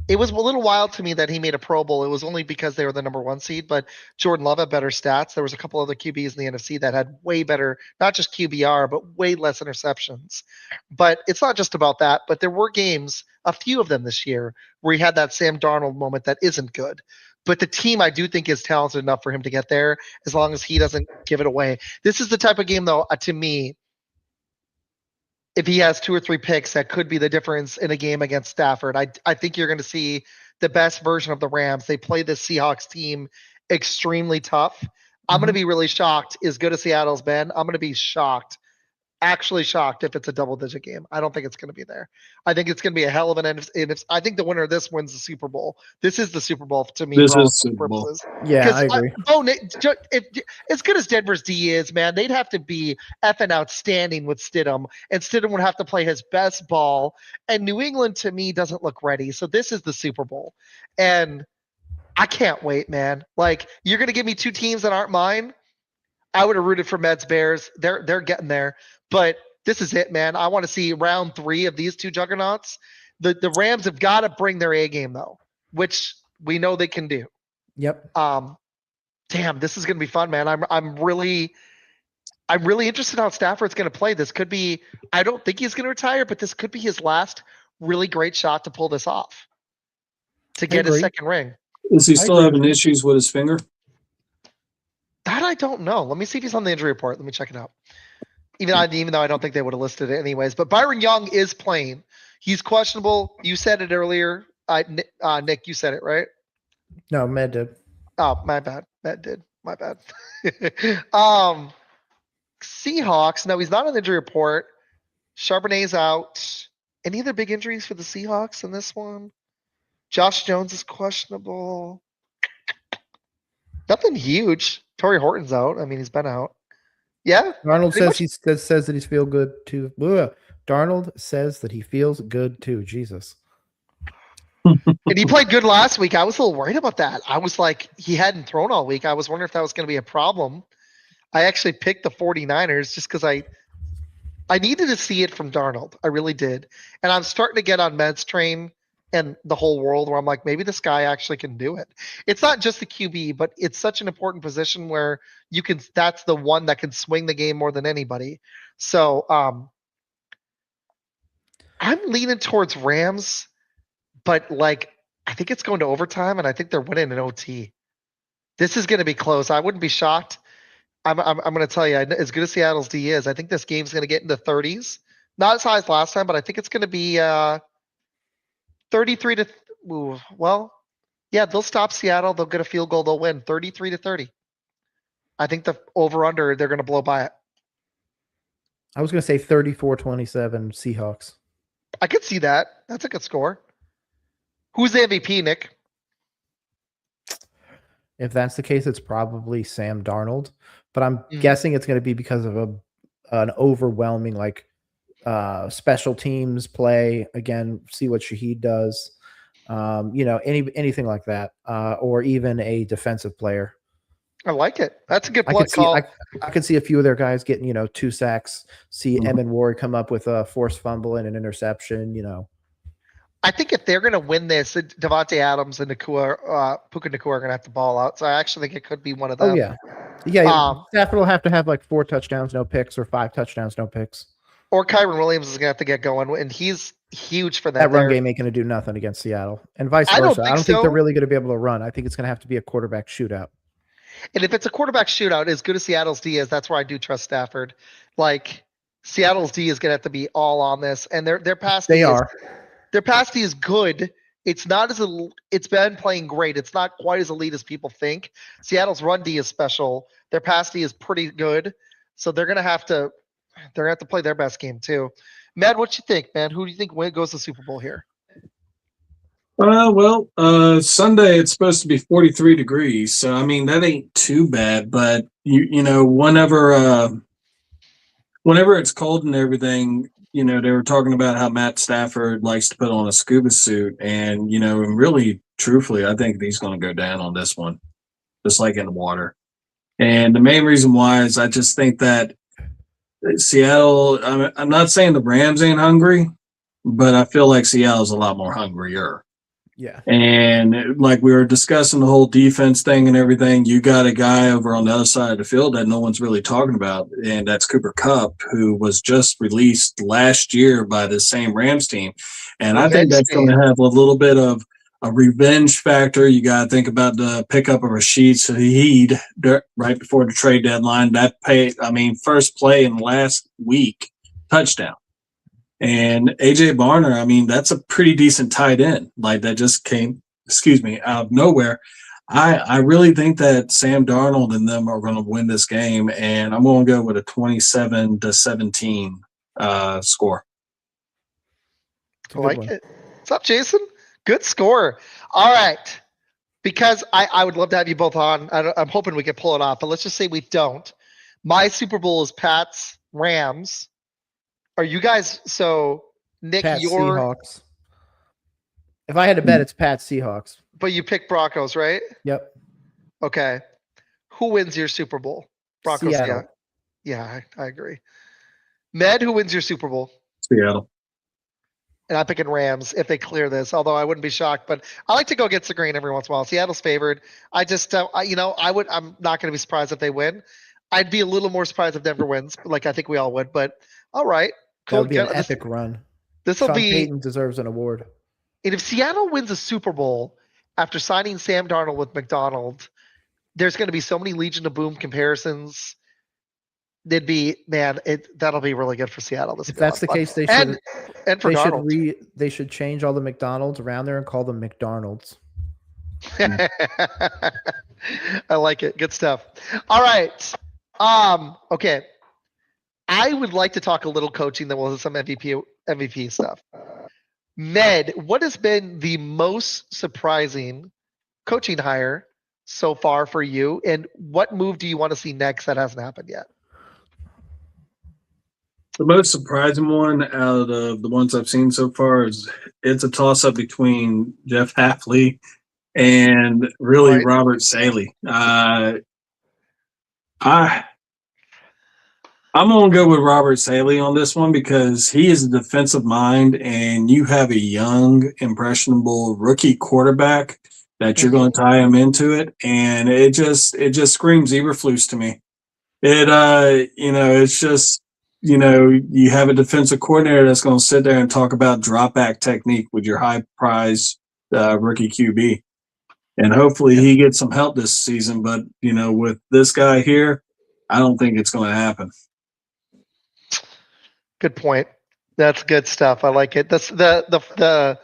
S1: It was a little wild to me that he made a Pro Bowl. It was only because they were the number 1 seed, but Jordan Love had better stats. There was a couple other QBs in the NFC that had way better, not just QBR, but way less interceptions. But it's not just about that, but there were games, a few of them this year, where he had that Sam Darnold moment that isn't good. But the team, I do think, is talented enough for him to get there as long as he doesn't give it away. This is the type of game, though, to me, if he has 2 or 3 picks, that could be the difference in a game against Stafford. I think you're going to see the best version of the Rams. They play the Seahawks team extremely tough. I'm going to be really shocked. As good as Seattle's been, I'm going to be actually shocked if it's a double-digit game. I don't think it's going to be there. I think it's going to be a hell of an end. I think the winner of this wins the Super Bowl. This is the Super Bowl to me.
S3: This is Super Bowl.
S2: Yeah, I agree.
S1: As good as Denver's D is, man, they'd have to be effing outstanding with Stidham, and Stidham would have to play his best ball. And New England, to me, doesn't look ready. So this is the Super Bowl, and I can't wait, man. Like, you're going to give me 2 teams that aren't mine. I would have rooted for Mets Bears. They're getting there. But this is it, man. I want to see round 3 of these 2 juggernauts. The Rams have got to bring their A game, though, which we know they can do.
S2: Yep.
S1: Damn, this is going to be fun, man. I'm really interested in how Stafford's going to play. This could be. I don't think he's going to retire, but this could be his last really great shot to pull this off, to get his second ring.
S3: Is he still having issues with his finger?
S1: That I don't know. Let me see if he's on the injury report. Let me check it out. Even though I don't think they would have listed it anyways. But Byron Young is playing. He's questionable. You said it earlier. Nick, you said it, right?
S2: No, Med did.
S1: Oh, my bad. Med did. My bad. Seahawks. No, he's not on the injury report. Charbonnet's out. Any other big injuries for the Seahawks in this one? Josh Jones is questionable. Nothing huge. Torrey Horton's out. I mean, he's been out. Yeah.
S2: Darnold says that he's feel good too. Darnold says that he feels good too. Jesus.
S1: And he played good last week. I was a little worried about that. I was like, he hadn't thrown all week. I was wondering if that was going to be a problem. I actually picked the 49ers just because I needed to see it from Darnold. I really did. And I'm starting to get on Meds train and the whole world where I'm like, maybe this guy actually can do it. It's not just the QB, but it's such an important position where that's the one that can swing the game more than anybody. So I'm leaning towards Rams, but I think it's going to overtime and I think they're winning an OT. This is going to be close. I wouldn't be shocked. I'm going to tell you, as good as Seattle's D is, I think this game's going to get into 30s. Not as high as last time, but I think it's going to be 33 to they'll stop Seattle. They'll get a field goal. They'll win 33-30. I think the over under, they're going to blow by it.
S2: I was going to say 34-27 Seahawks.
S1: I could see that. That's a good score. Who's the MVP, Nick?
S2: If that's the case, it's probably Sam Darnold. But I'm guessing it's going to be because of an overwhelming special teams play. Again, see what Shaheed does. Anything like that, or even a defensive player.
S1: I like it. That's a good call.
S2: I could see a few of their guys getting 2 sacks. See Emin Ward come up with a forced fumble and an interception.
S1: I think if they're going to win this, Devontae Adams and Puka Nacua are going to have to ball out. So I actually think it could be one of them.
S2: Oh yeah. Stafford will have to have 4 touchdowns, no picks, or 5 touchdowns, no picks.
S1: Or Kyron Williams is going to have to get going, and he's huge for
S2: that run game ain't going to do nothing against Seattle, and vice versa. I don't think they're really going to be able to run. I think it's going to have to be a quarterback shootout.
S1: And if it's a quarterback shootout, as good as Seattle's D is, that's where I do trust Stafford. Seattle's D is going to have to be all on this, and their pass D their pass D is good. It's not it's been playing great. It's not quite as elite as people think. Seattle's run D is special. Their pass D is pretty good, so they're going to have to play their best game too. Matt, what you think, man? Who do you think goes to the Super Bowl here?
S3: Sunday it's supposed to be 43 degrees, so I mean that ain't too bad. But whenever it's cold and everything, they were talking about how Matt Stafford likes to put on a scuba suit, and and really, truthfully, I think he's going to go down on this one, just like in the water. And the main reason why is I just think that Seattle. I'm not saying the Rams ain't hungry, but I feel like Seattle's a lot more hungrier.
S2: Yeah.
S3: And like we were discussing the whole defense thing and everything, you got a guy over on the other side of the field that no one's really talking about, and that's Cooper Kupp, who was just released last year by the same Rams team. And I think that's going to have a little bit of a revenge factor. You got to think about the pickup of Rashid Shaheed right before the trade deadline. First play in the last week, touchdown. And A.J. Barner, that's a pretty decent tight end. That just came, out of nowhere. I really think that Sam Darnold and them are going to win this game, and I'm going to go with a 27-17 score.
S1: I like it. What's up, Jason? Good score. All right. Because I would love to have you both on. I'm hoping we can pull it off, but let's just say we don't. My Super Bowl is Pats, Rams. Are you guys Nick?
S2: Pats, Seahawks. If I had to bet, it's Pats, Seahawks.
S1: But you picked Broncos, right?
S2: Yep.
S1: Okay. Who wins your Super Bowl? Broncos.
S2: Seattle.
S1: Yeah, I agree. Med, who wins your Super Bowl?
S3: Seattle.
S1: And I'm picking Rams if they clear this. Although I wouldn't be shocked, but I like to go against the grain every once in a while. Seattle's favored. I just, I'm not going to be surprised if they win. I'd be a little more surprised if Denver wins, like I think we all would. But all right,
S2: cool. That'll be an epic run.
S1: This will be.
S2: Payton deserves an award.
S1: And if Seattle wins a Super Bowl after signing Sam Darnold with McDonald, there's going to be so many Legion of Boom comparisons. That'll be really good for Seattle.
S2: If that's the case, they should and for Darnold. They should change all the McDonald's around there and call them McDonald's.
S1: I like it. Good stuff. All right. Okay. I would like to talk a little coaching, then we'll have some MVP stuff. Med, what has been the most surprising coaching hire so far for you, and what move do you want to see next that hasn't happened yet?
S3: The most surprising one out of the ones I've seen so far is it's a toss-up between Jeff Hafley and really Robert Saleh. I'm going to go with Robert Saleh on this one because he is a defensive mind, and you have a young, impressionable rookie quarterback that you're going to tie him into it, and it just screams Eberflus to me. It's just, you have a defensive coordinator that's going to sit there and talk about drop back technique with your high prize rookie QB, and hopefully he gets some help this season. But with this guy here, I don't think it's going to happen.
S1: Good point. That's good stuff. I like it. That's the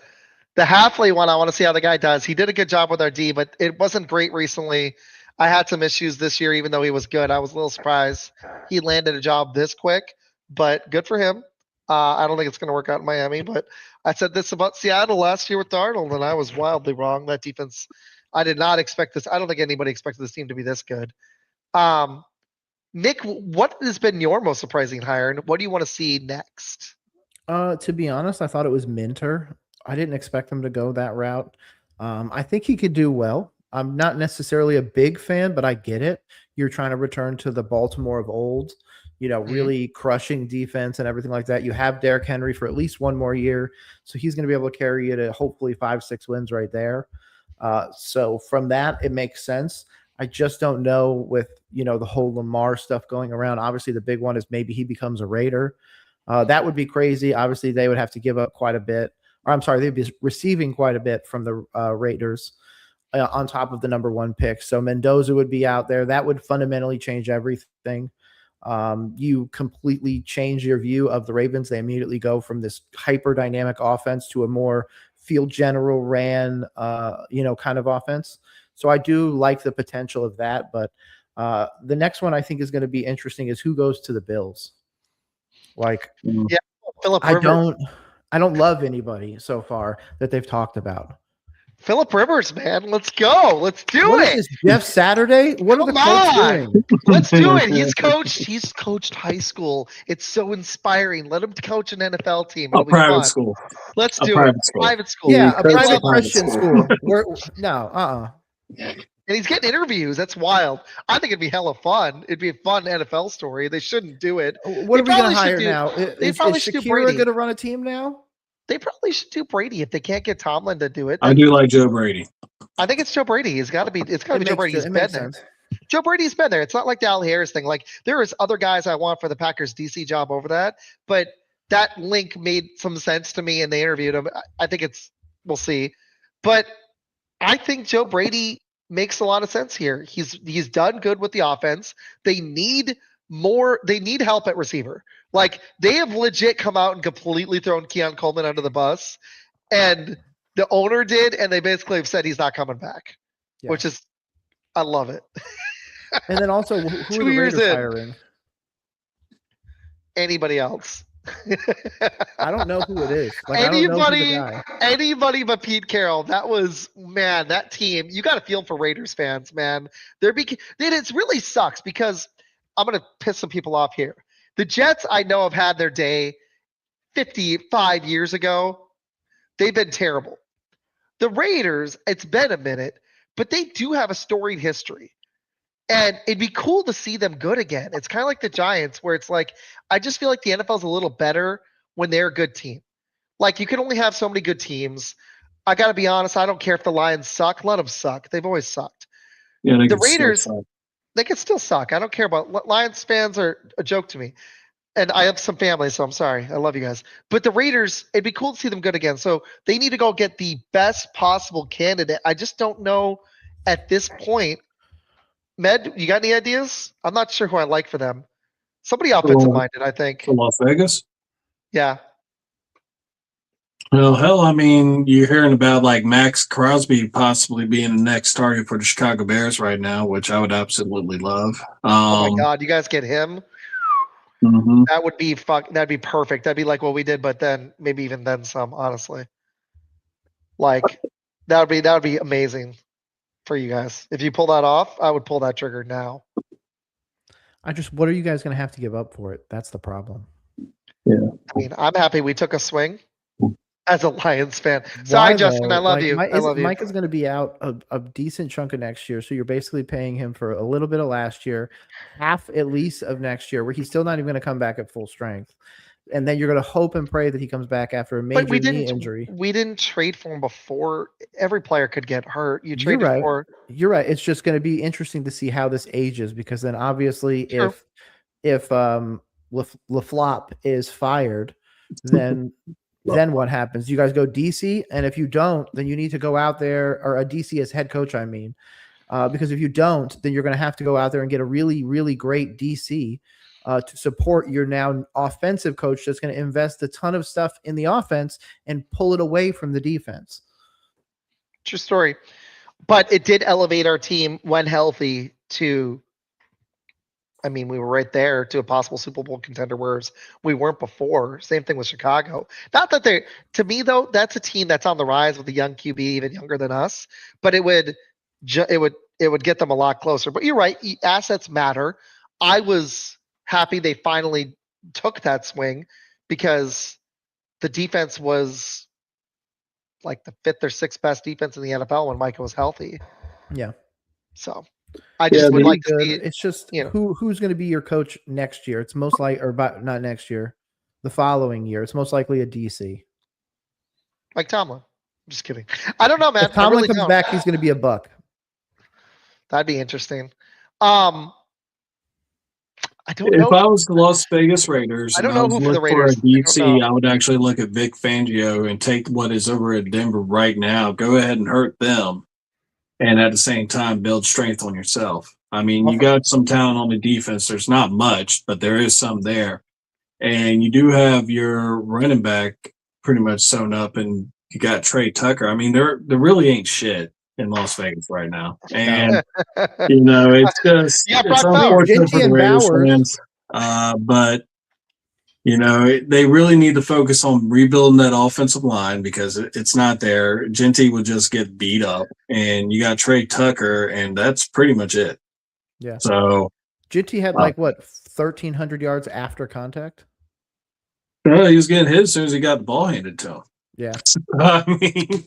S1: Hafley one. I want to see how the guy does. He did a good job with our D, but it wasn't great recently. I had some issues this year, even though he was good. I was a little surprised he landed a job this quick. but good for him. I don't think it's going to work out in Miami, but I said this about Seattle last year with Darnold, and I was wildly wrong. That defense, I did not expect this. I don't think anybody expected this team to be this good. Nick, what has been your most surprising hire, and what do you want to see next?
S2: To be honest, I thought it was Minter. I didn't expect him to go that route. I think he could do well. I'm not necessarily a big fan, but I get it. You're trying to return to the Baltimore of old, really crushing defense and everything like that. You have Derrick Henry for at least one more year, so he's going to be able to carry you to hopefully 5-6 wins right there. So from that, it makes sense. I just don't know with, the whole Lamar stuff going around. Obviously, the big one is maybe he becomes a Raider. That would be crazy. Obviously, they would have to give up quite a bit. Or I'm sorry, they'd be receiving quite a bit from the Raiders on top of the number 1 pick. So Mendoza would be out there. That would fundamentally change everything. You completely change your view of the Ravens. They immediately go from this hyper dynamic offense to a more field general ran, kind of offense. So I do like the potential of that. But the next one I think is going to be interesting is who goes to the Bills.
S1: Yeah, Philip
S2: I
S1: Rivers.
S2: I don't love anybody so far that they've talked about.
S1: Philip Rivers, man, let's go. Let's do
S2: What
S1: it.
S2: is this, Jeff Saturday? What are the Colts doing?
S1: Let's do it. He's coached high school. It's so inspiring. Let him coach an NFL team. It'll be
S3: private
S1: fun.
S3: school.
S1: Let's do
S3: private
S1: it.
S3: school.
S1: Private school.
S2: Yeah, a
S3: Coach
S2: private
S3: at private
S2: Christian
S3: school.
S2: school.
S1: And he's getting interviews. That's wild. I think it'd be hella fun. It'd be a fun NFL story. They shouldn't do it.
S2: What are we going to hire now?
S1: Is
S2: Shakira going to run a team now?
S1: They probably should do Brady if they can't get Tomlin to do it.
S3: I do like Joe Brady.
S1: I think it's Joe Brady. It's got to be Joe Brady. He's been there.
S2: Sense.
S1: Joe Brady's been there. It's not like the Al Harris thing. Like there is other guys I want for the Packers DC job over that, but that link made some sense to me and they interviewed him. I think we'll see. But I think Joe Brady makes a lot of sense here. He's done good with the offense. They need help at receiver. Like they have legit come out and completely thrown Keon Coleman under the bus. And the owner did, and they basically have said he's not coming back. Yeah. Which is I love it.
S2: And then also who are the Raiders hiring?
S1: Anybody else?
S2: I don't know who it is.
S1: Anybody but Pete Carroll. That was, man, that team. You got to feel for Raiders fans, man. It really sucks because I'm going to piss some people off here. The Jets, I know, have had their day 55 years ago. They've been terrible. The Raiders, it's been a minute, but they do have a storied history. And it'd be cool to see them good again. It's kind of like the Giants where it's like, I just feel like the NFL is a little better when they're a good team. Like you can only have so many good teams. I got to be honest. I don't care if the Lions suck. Let them suck. They've always sucked.
S3: Yeah,
S1: the Raiders, they can still suck. I don't care about Lions fans are a joke to me. And I have some family, so I'm sorry. I love you guys. But the Raiders, it'd be cool to see them good again. So they need to go get the best possible candidate. I just don't know at this point. Med, you got any ideas? I'm not sure who I like for them. Somebody offensive minded, I think.
S3: For Las Vegas?
S1: Yeah.
S3: Well, hell, I mean, you're hearing about like Max Crosby possibly being the next target for the Chicago Bears right now, which I would absolutely love.
S1: Oh my God, you guys get him?
S3: Mm-hmm.
S1: That would be that'd be perfect. That'd be like what we did, but then maybe even then some, honestly. Like that would be amazing for you guys. If you pull that off, I would pull that trigger now.
S2: What are you guys going to have to give up for it? That's the problem.
S3: Yeah.
S1: I mean, I'm happy we took a swing as a Lions fan. Sorry, Justin, I love you. I love you.
S2: Mike is going to be out a decent chunk of next year, so you're basically paying him for a little bit of last year, half at least of next year, where he's still not even going to come back at full strength. And then you're going to hope and pray that he comes back after a major knee injury.
S1: We didn't trade for him before. Every player could get hurt. You're right.
S2: You're right. It's just going to be interesting to see how this ages, because then obviously if LaFlop is fired, then what happens? You guys go DC, and if you don't, then you need to go out there, or a DC as head coach, I mean, because if you don't, then you're going to have to go out there and get a really, really great DC to support your now offensive coach that's going to invest a ton of stuff in the offense and pull it away from the defense.
S1: True story. But it did elevate our team when healthy to I mean, we were right there to a possible Super Bowl contender, whereas we weren't before. Same thing with Chicago. Not that they, to me though, that's a team that's on the rise with a young QB, even younger than us. But it would get them a lot closer. But you're right, assets matter. I was happy they finally took that swing because the defense was like the fifth or sixth best defense in the NFL when Micah was healthy.
S2: Yeah.
S1: So I just would like to
S2: good.
S1: see.
S2: It's just
S1: you know,
S2: who's going to be your coach next year. It's most like, or not next year, the following year. It's most likely a DC.
S1: Like Tomlin. I'm just kidding. I don't know, man.
S2: If Tomlin
S1: really
S2: comes
S1: don't.
S2: back, he's going to be a Buck.
S1: That'd be interesting. I don't
S3: If
S1: know.
S3: I was the Las Vegas Raiders
S1: I
S3: and
S1: don't
S3: I
S1: know
S3: was
S1: who for the
S3: looking for a
S1: Raiders. I don't
S3: DC,
S1: know.
S3: I would actually look at Vic Fangio and take what is over at Denver right now. Go ahead and hurt them, and at the same time build strength on yourself. I mean, you got some talent on the defense. There's not much, but there is some there, and you do have your running back pretty much sewn up, and you got Trey Tucker. I mean, there really ain't shit in Las Vegas right now, and it's just
S1: Yeah,
S3: it's
S1: Brock Bowers.
S3: unfortunate for
S2: Ginty
S3: the
S2: and
S3: Raiders
S2: Bowers.
S3: fans, but they really need to focus on rebuilding that offensive line because it's not there. Ginty would just get beat up, and you got Trey Tucker, and that's pretty much it.
S2: Yeah.
S3: So
S2: Ginty had 1,300 yards after contact.
S3: he was getting hit as soon as he got the ball handed to him.
S2: Yeah.
S3: I mean,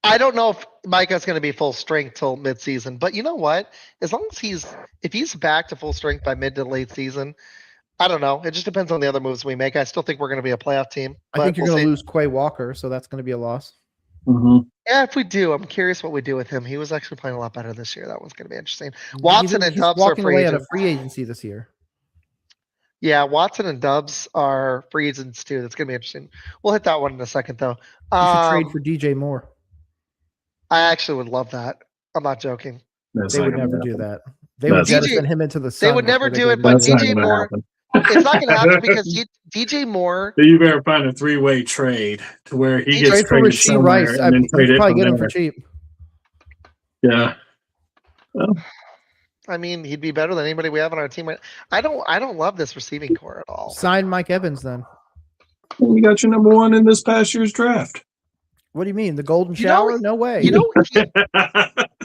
S1: I don't know if Micah's going to be full strength till midseason, but you know what? As long as if he's back to full strength by mid to late season, I don't know. It just depends on the other moves we make. I still think we're going to be a playoff team.
S2: I think you're going to lose Quay Walker, so that's going to be a loss.
S3: mm-hmm.
S1: Yeah, if we do, I'm curious what we do with him. He was actually playing a lot better this year. That one's going to be interesting. Watson and Dubs are free
S2: out
S1: agents.
S2: of free agency this year.
S1: Yeah, Watson and Dubs are free agents too. That's going to be interesting. We'll hit that one in a second, though.
S2: You should trade for DJ Moore.
S1: I actually would love that. I'm not joking.
S2: They would never do that. They would jettison him into the sun.
S1: They would never do it, but DJ Moore. It's not going to happen because DJ Moore.
S3: So you better find a three-way trade to where he gets traded somewhere
S2: Rice.
S3: and then trade it
S2: probably
S3: from
S2: get
S3: there.
S2: him for cheap.
S3: Yeah. Well,
S1: I mean, he'd be better than anybody we have on our team. I don't love this receiving core at all.
S2: Sign Mike Evans then.
S3: You got your number one in this past year's draft.
S2: What do you mean? The golden shower? No way.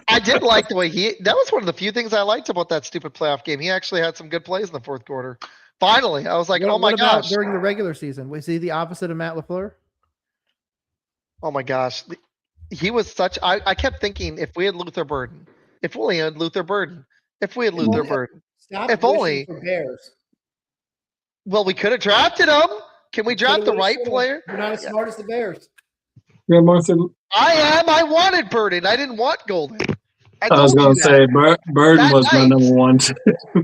S1: I did like the way that was one of the few things I liked about that stupid playoff game. He actually had some good plays in the fourth quarter. Finally, I was like, oh my gosh.
S2: During the regular season, was he the opposite of Matt LaFleur?
S1: Oh my gosh. He was I kept thinking if we had Luther Burden, if we had Luther Burden, if only.
S2: For Bears.
S1: Well, we could have drafted him. Can we draft the right player?
S2: You're not as smart as the Bears.
S3: Yeah, Martha.
S1: I am. I wanted Burden. I didn't want Golden.
S3: I was going to say Burden was my number one.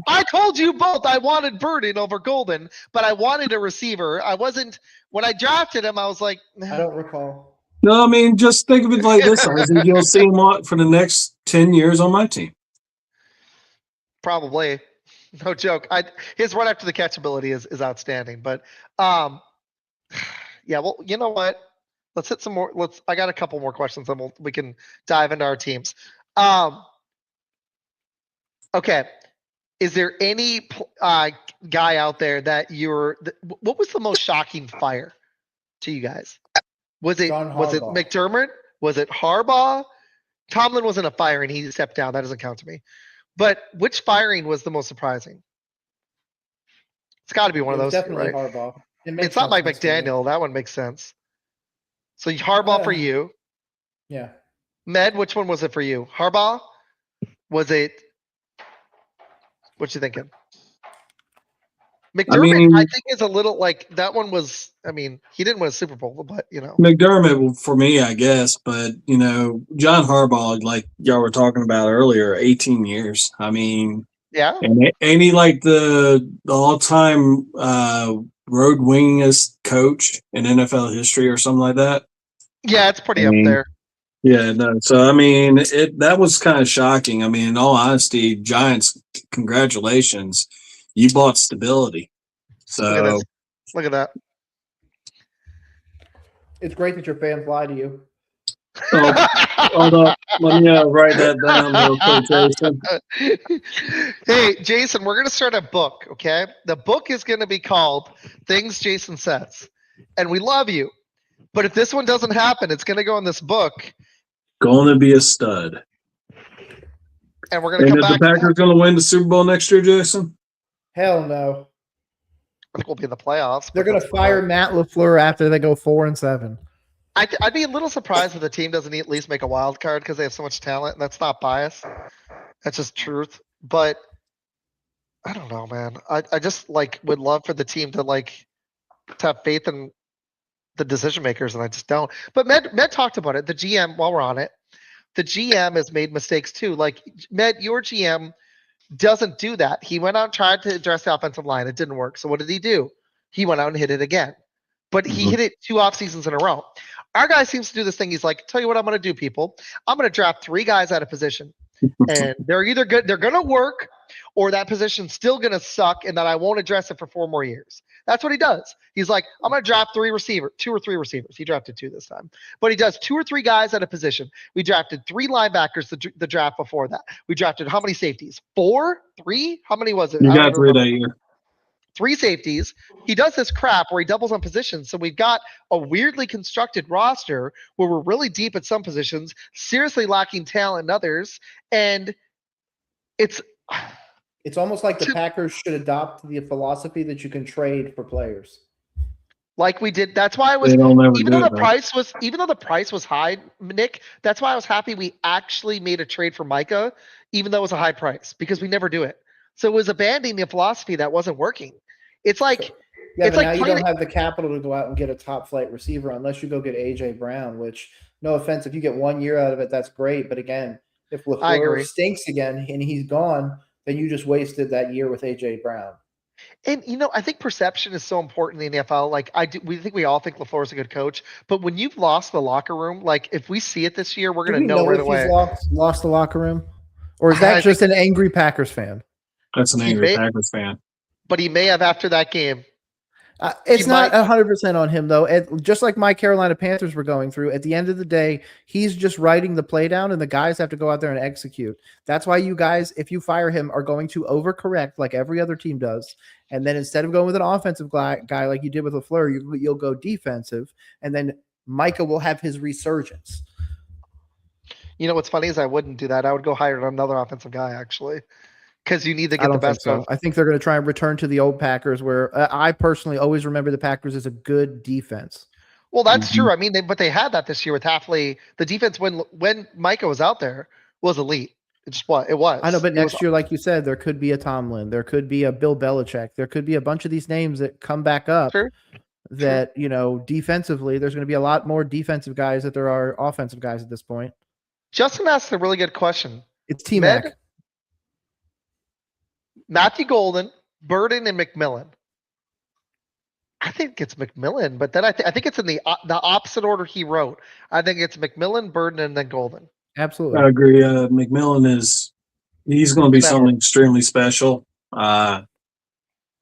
S1: I told you both I wanted Burden over Golden, but I wanted a receiver. I wasn't when I drafted him. I was like,
S2: I don't recall.
S3: No, I mean just think of it like this: Isaac. You'll see him for the next 10 years on my team.
S1: Probably, no joke. His run after the catch ability is outstanding. But yeah. Well, you know what? Let's hit some more. I got a couple more questions, and we can dive into our teams. Okay. Is there any guy out there that what was the most shocking fire to you guys? Was it McDermott? Was it Harbaugh? Tomlin wasn't a fire and he stepped down. That doesn't count to me. But which firing was the most surprising? It's got to be one of those.
S2: Definitely
S1: right?
S2: Harbaugh.
S1: It's not like McDaniel. That one makes sense. So Harbaugh for you.
S2: Yeah.
S1: Med, which one was it for you? Harbaugh? Was it? What you thinking? McDermott, I think, is a little like that one was. I mean, he didn't win a Super Bowl, but
S3: McDermott for me, I guess. But John Harbaugh, like y'all were talking about earlier, 18 years. I mean,
S1: yeah.
S3: And he like the all-time road winningest coach in NFL history or something like that.
S1: Yeah, it's pretty up there.
S3: Yeah, no. So I mean, that was kind of shocking. I mean, in all honesty, Giants, congratulations, you bought stability. So
S1: look at that.
S2: It's great that your fans lie to you.
S3: Oh, hold up. Let me write that down real quick, Jason.
S1: Hey, Jason, we're going to start a book, okay? The book is going to be called Things Jason Says. And we love you. But if this one doesn't happen, it's going to go in this book.
S3: Going to be a stud.
S1: And we're going to
S3: And
S1: come
S3: is the
S1: back.
S3: Packers going to win the Super Bowl next year, Jason?
S2: Hell no.
S1: I think we'll be in the playoffs.
S2: They're going to fire Matt LaFleur after they go 4-7.
S1: I'd be a little surprised if the team doesn't at least make a wild card because they have so much talent, and that's not bias. That's just truth. But I don't know, man. I just would love for the team to have faith in the decision makers, and I just don't. But Med talked about it. The GM, while we're on it, the GM has made mistakes too. Like Med, your GM doesn't do that. He went out and tried to address the offensive line. It didn't work. So what did he do? He went out and hit it again. But he hit it 2 off seasons in a row. Our guy seems to do this thing. He's like, tell you what I'm going to do, people. I'm going to draft 3 guys out of position. And they're either good, they're going to work, or that position's still going to suck, and that I won't address it for 4 more years. That's what he does. He's like, I'm going to draft 2 or 3 receivers. He drafted 2 this time. But he does 2 or 3 guys at a position. We drafted 3 linebackers the draft before that. We drafted how many safeties? 4? 3? How many was it?
S3: You got 3 that year.
S1: 3 safeties. He does this crap where he doubles on positions. So we've got a weirdly constructed roster where we're really deep at some positions, seriously lacking talent in others. And it's
S2: almost like the Packers should adopt the philosophy that you can trade for players.
S1: Like we did. That's why I was, even though the price was high, Nick, that's why I was happy we actually made a trade for Micah, even though it was a high price, because we never do it. So it was abandoning the philosophy that wasn't working. It's like,
S2: but now you don't have the capital to go out and get a top flight receiver unless you go get AJ Brown, which, no offense, if you get 1 year out of it, that's great. But again, if LaFleur stinks again and he's gone, then you just wasted that year with AJ Brown.
S1: And I think perception is so important in the NFL. We all think LaFleur is a good coach, but when you've lost the locker room, if we see it this year, we're going to know right away.
S2: Lost the locker room, or is that just an angry Packers fan?
S3: That's an angry Packers fan.
S1: But he may have after that game.
S2: It's not 100% on him, though. Just like my Carolina Panthers were going through, at the end of the day, he's just writing the play down, and the guys have to go out there and execute. That's why you guys, if you fire him, are going to overcorrect like every other team does. And then instead of going with an offensive guy like you did with LaFleur, you'll go defensive, and then Micah will have his resurgence.
S1: What's funny is I wouldn't do that. I would go hire another offensive guy, actually. Because you need to get the best of.
S2: I think they're going to try and return to the old Packers, where I personally always remember the Packers as a good defense.
S1: Well, that's true. I mean, but they had that this year with Hafley. The defense when Micah was out there was elite. It was.
S2: I know, but next year, like you said, there could be a Tomlin, there could be a Bill Belichick, there could be a bunch of these names that come back up.
S1: Sure.
S2: That defensively, there's going to be a lot more defensive guys that there are offensive guys at this point.
S1: Justin asked a really good question.
S2: It's T-Mac.
S1: Matthew Golden, Burden, and McMillan. I think it's McMillan, but then I think it's in the opposite order he wrote. I think it's McMillan, Burden, and then Golden.
S2: Absolutely.
S3: I agree. McMillan he's going to be something extremely special. I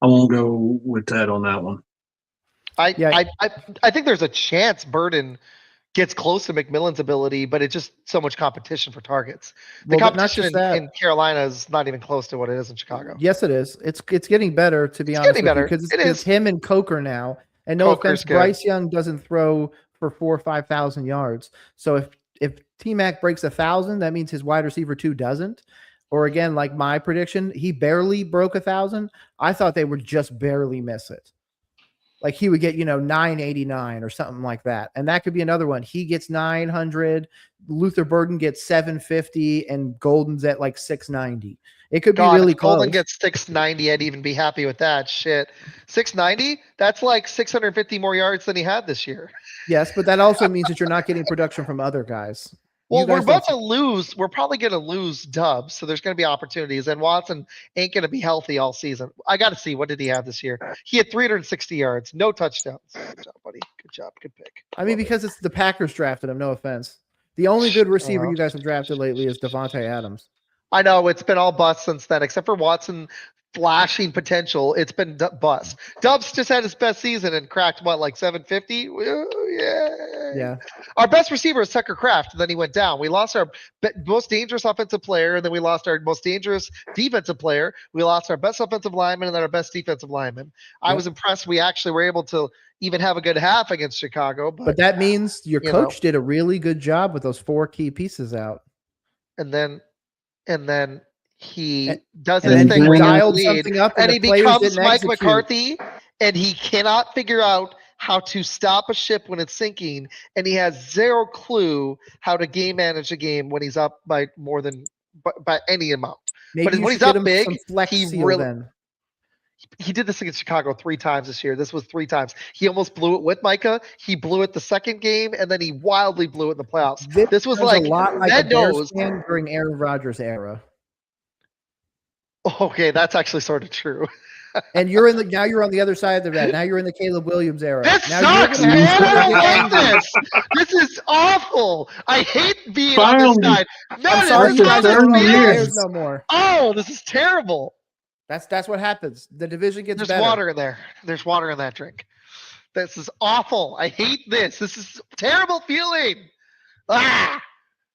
S3: won't go with Ted on that one.
S1: I think there's a chance Burden gets close to McMillan's ability, but it's just so much competition for targets. The competition in Carolina is not even close to what it is in Chicago.
S2: Yes, it is. It's getting better, to be honest. Getting better because it's him and Coker now. And no offense, Bryce Young doesn't throw for 4,000 or 5,000 yards. So if T-Mac breaks 1,000, that means his wide receiver 2 doesn't. Or again, like my prediction, he barely broke 1,000. I thought they would just barely miss it. Like he would get, 989 or something like that. And that could be another one. He gets 900. Luther Burden gets 750 and Golden's at 690. It could be really close.
S1: Golden gets 690. I'd even be happy with that. Shit. 690? That's 650 more yards than he had this year.
S2: Yes, but that also means that you're not getting production from other guys.
S1: Well, we're about to lose. We're probably going to lose Dubs, so there's going to be opportunities. And Watson ain't going to be healthy all season. I got to see, what did he have this year? He had 360 yards, no touchdowns. Good job, buddy. Good job. Good pick.
S2: I mean, because it's the Packers drafted him. No offense. The only good receiver you guys have drafted lately is Devontae Adams.
S1: I know it's been all bust since then, except for Watson flashing potential. It's been bust. Dubs just had his best season and cracked 750? Yeah.
S2: Yeah.
S1: Our best receiver is Tucker Kraft, and then he went down. We lost our most dangerous offensive player, and then we lost our most dangerous defensive player. We lost our best offensive lineman and then our best defensive lineman. I was impressed we actually were able to even have a good half against Chicago.
S2: But that means your coach did a really good job with those 4 key pieces out.
S1: And then he does
S2: and
S1: his
S2: then
S1: thing
S2: he
S1: where he has
S2: dialed
S1: lead,
S2: something up,
S1: and
S2: the
S1: he
S2: players
S1: becomes
S2: didn't
S1: Mike
S2: execute.
S1: McCarthy, and he cannot figure out how to stop a ship when it's sinking, and he has zero clue how to game manage a game when he's up by more than by any amount.
S2: Maybe
S1: But
S2: you
S1: when
S2: should
S1: he's
S2: get
S1: up
S2: him
S1: big,
S2: some flex
S1: he
S2: seal
S1: really
S2: then.
S1: he did this against Chicago 3 times this year. This was 3 times. He almost blew it with Micah. He blew it the second game, and then he wildly blew it in the playoffs. This was like
S2: a lot like
S1: Ned
S2: a Bears
S1: knows.
S2: fan during Aaron Rodgers' era.
S1: Okay, that's actually sort of true.
S2: And you're on the other side of that. Now you're in the Caleb Williams era.
S1: This
S2: now
S1: sucks, man. I don't like this. This is awful. I hate being on this side.
S2: I'm sorry you guys don't own the Bears no more.
S1: Oh, this is terrible.
S2: That's what happens. The division gets better.
S1: There's water in there. There's water in that drink. This is awful. I hate this. This is a terrible feeling. Ah.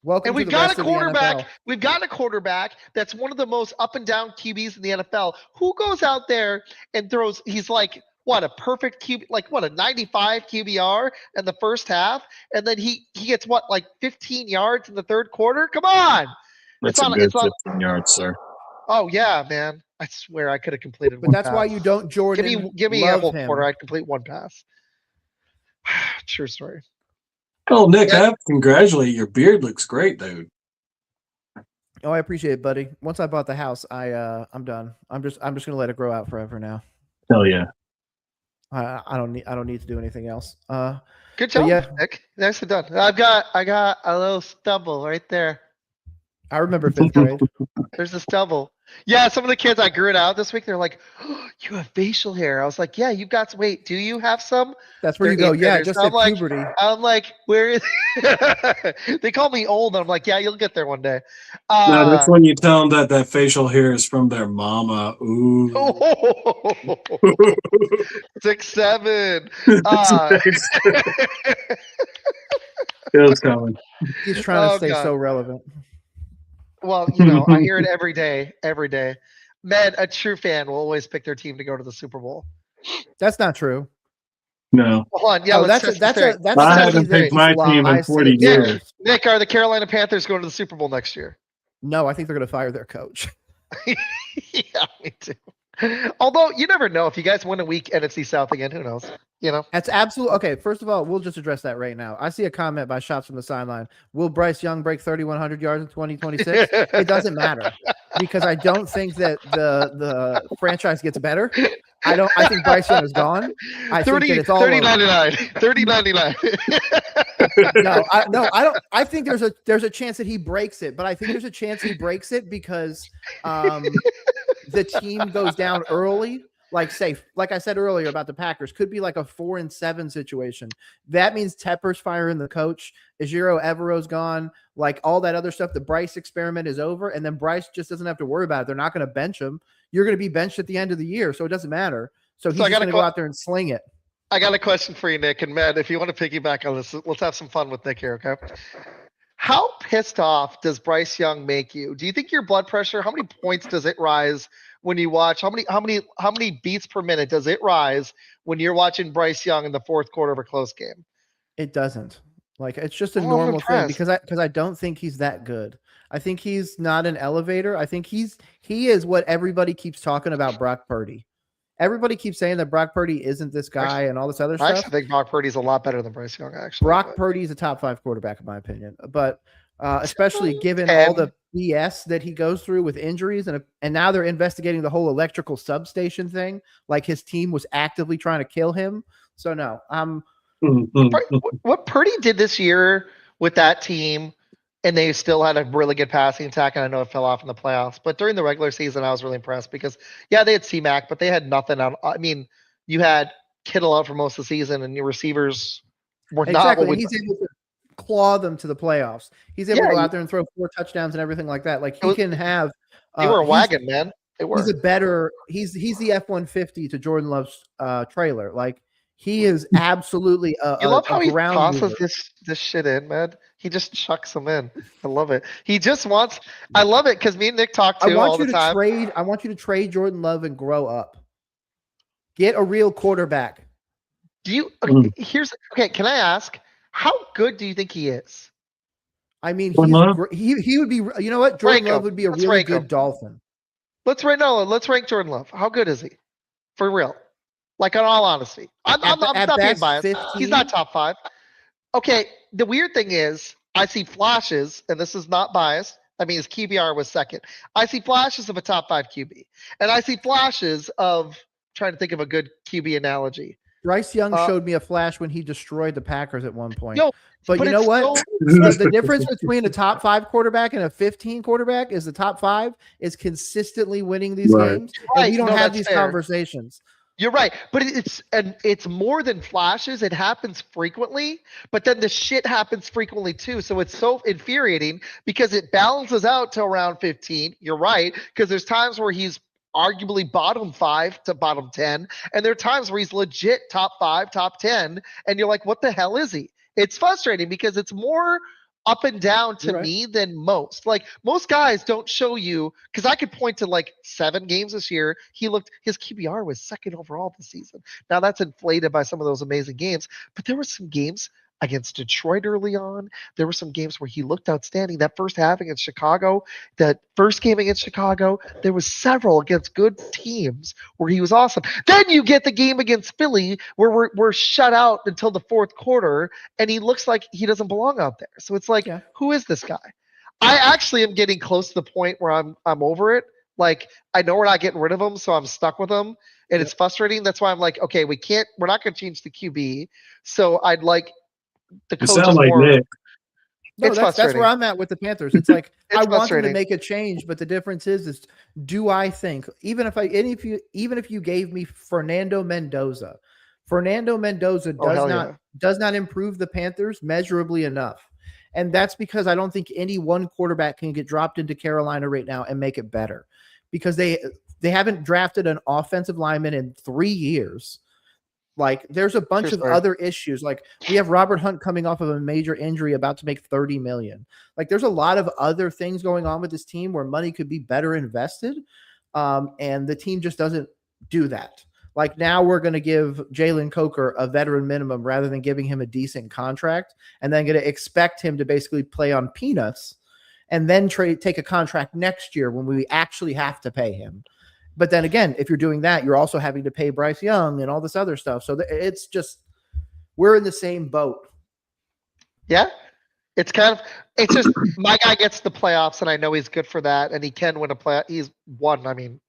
S2: Welcome
S1: and we've
S2: to the
S1: got
S2: rest
S1: a
S2: of the
S1: quarterback.
S2: NFL.
S1: We've got a quarterback that's one of the most up and down QBs in the NFL. Who goes out there and throws? He's like what, a perfect QB, like what, a 95 QBR in the first half, and then he gets what, like 15 yards in the third quarter. Come on,
S4: it's a good 15 yards, sir.
S1: Oh yeah, man. I swear I could have completed.
S2: But that's why you don't Jordan.
S1: Give me a whole quarter. I'd complete 1 pass. True story.
S3: Oh, Nick, I have to congratulate you. Your beard looks great, dude.
S2: Oh, I appreciate it, buddy. Once I bought the house, I'm done. I'm just gonna let it grow out forever now.
S4: Hell yeah.
S2: I don't need to do anything else.
S1: Good job, Nick. Nicely done. I got a little stubble right there.
S2: I remember 5th grade.
S1: There's a stubble. Yeah, some of the kids I grew it out this week, they're like, oh, you have facial hair. I was like, yeah, you've got some. Wait, do you have some?
S2: That's where you go. Yeah, just at puberty.
S1: I'm like, where is they call me old. And I'm like, yeah, you'll get there one day.
S3: No, that's when you tell them that facial hair is from their mama. Ooh.
S1: 6'7".
S3: It was coming.
S2: He's trying to stay so relevant.
S1: Well, you know, I hear it every day. Man, a true fan will always pick their team to go to the Super Bowl.
S2: That's not true.
S3: No.
S1: Hold on. Yeah,
S3: I haven't picked my team in 40 years.
S1: Nick, are the Carolina Panthers going to the Super Bowl next year?
S2: No, I think they're going to fire their coach.
S1: Yeah, me too. Although you never know, if you guys win a week NFC South again, who knows? You know,
S2: that's absolute. Okay, first of all, we'll just address that right now. I see a comment by Shots from the Sideline. Will Bryce Young break 3,100 yards in 2026? It doesn't matter, because I don't think that the franchise gets better. I think Bryce Young is gone. I think that it's all
S1: 30-99. 30-99.
S2: No, I don't. I think there's a chance that he breaks it, but I think there's a chance he breaks it because the team goes down early. Like I said earlier about the Packers, could be like a 4-7 situation. That means Tepper's firing the coach. Ejiro Evero's gone. Like all that other stuff. The Bryce experiment is over, and then Bryce just doesn't have to worry about it. They're not going to bench him. You're going to be benched at the end of the year, so it doesn't matter. So he's going to go out there and sling it.
S1: I got a question for you, Nick, and Matt. If you want to piggyback on this, let's have some fun with Nick here, okay? How pissed off does Bryce Young make you? Do you think your blood pressure? How many points does it rise when you watch? How many beats per minute does it rise when you're watching Bryce Young in the fourth quarter of a close game?
S2: It doesn't. Like, it's just a normal thing because I don't think he's that good. I think he's not an elevator. I think he is what everybody keeps talking about Brock Purdy. Everybody keeps saying that Brock Purdy isn't this guy and all this other stuff.
S1: I actually think Brock Purdy's a lot better than Bryce Young, actually.
S2: Brock Purdy's a top 5 quarterback, in my opinion. But especially given all the BS that he goes through with injuries, and now they're investigating the whole electrical substation thing. Like his team was actively trying to kill him. So no,
S1: what Purdy did this year with that team, and they still had a really good passing attack. And I know it fell off in the playoffs, but during the regular season, I was really impressed because they had C-Mac, but they had nothing on. I mean, you had Kittle out for most of the season, and your receivers were not.
S2: Exactly. He's able to claw them to the playoffs. He's able to go out there and throw 4 touchdowns and everything like that. Like he can have.
S1: They were a wagon, man. They were.
S2: He's the F-150 to Jordan Love's trailer. Like He is absolutely
S1: You love
S2: a
S1: how he
S2: ground
S1: tosses
S2: mover.
S1: this shit in, man. He just chucks them in. I love it. He just wants. I love it because me and Nick talk
S2: I
S1: too all
S2: want
S1: the
S2: you to
S1: time.
S2: trade. I want you to trade Jordan Love and grow up. Get a real quarterback.
S1: Do you?
S3: Mm.
S1: Here's okay. Can I ask how good do you think he is?
S2: I mean,
S3: Jordan Love?
S2: he would be. You know what? Jordan
S1: Rank
S2: Love
S1: him.
S2: would be a
S1: Let's
S2: really
S1: rank
S2: good
S1: him.
S2: Dolphin.
S1: Let's rank Jordan Love. How good is he? For real. Like in all honesty. I'm
S2: At
S1: not being
S2: best,
S1: biased.
S2: 15.
S1: He's not top 5. Okay, the weird thing is I see flashes, and this is not biased. I mean, his QBR was second. I see flashes of a top 5 QB. And I see flashes of trying to think of a good QB analogy.
S2: Bryce Young showed me a flash when he destroyed the Packers at one point.
S1: Yo,
S2: but you know
S1: it's
S2: what?
S1: still-
S2: The difference between a top 5 quarterback and a 15 quarterback is the top 5 is consistently winning these
S3: Right.
S2: games. And
S1: Right.
S2: we don't
S1: No,
S2: have
S1: that's
S2: these
S1: fair.
S2: conversations.
S1: You're right, but it's more than flashes. It happens frequently, but then the shit happens frequently too. So it's so infuriating because it balances out to around 15. You're right, because there's times where he's arguably bottom 5 to bottom 10, and there are times where he's legit top 5, top 10, and you're like, what the hell is he? It's frustrating because it's more up and down to
S2: You're right.
S1: me than most. Like most guys don't show you because I could point to like 7 games this year. His QBR was second overall this season. Now that's inflated by some of those amazing games, but there were some games against Detroit early on. There were some games where he looked outstanding. That first half against Chicago, that first game against Chicago, there was several against good teams where he was awesome. Then you get the game against Philly where we're shut out until the fourth quarter, and he looks like he doesn't belong out there. So it's like, who is this guy? I actually am getting close to the point where I'm over it. Like I know we're not getting rid of him, so I'm stuck with him, and it's frustrating. That's why I'm like, okay, we're not going to change the QB. So I'd like the
S3: You
S1: coach
S3: sound
S1: is
S3: like
S1: more.
S3: Nick.
S2: No,
S1: It's
S2: that's
S1: frustrating.
S2: where I'm at with the Panthers. It's like
S1: It's
S2: I want them to
S1: frustrating.
S2: make a change, but the difference is do I think even if you gave me Fernando Mendoza does not improve the Panthers measurably enough. And that's because I don't think any one quarterback can get dropped into Carolina right now and make it better because they haven't drafted an offensive lineman in 3 years. Like there's a bunch of other issues. Like we have Robert Hunt coming off of a major injury about to make $30 million. Like there's a lot of other things going on with this team where money could be better invested. And the team just doesn't do that. Like now we're going to give Jalen Coker a veteran minimum rather than giving him a decent contract and then going to expect him to basically play on peanuts and then take a contract next year when we actually have to pay him. But then again, if you're doing that, you're also having to pay Bryce Young and all this other stuff. So it's just, we're in the same boat.
S1: Yeah. It's just my guy gets the playoffs and I know he's good for that. And he can win a playoff. He's won one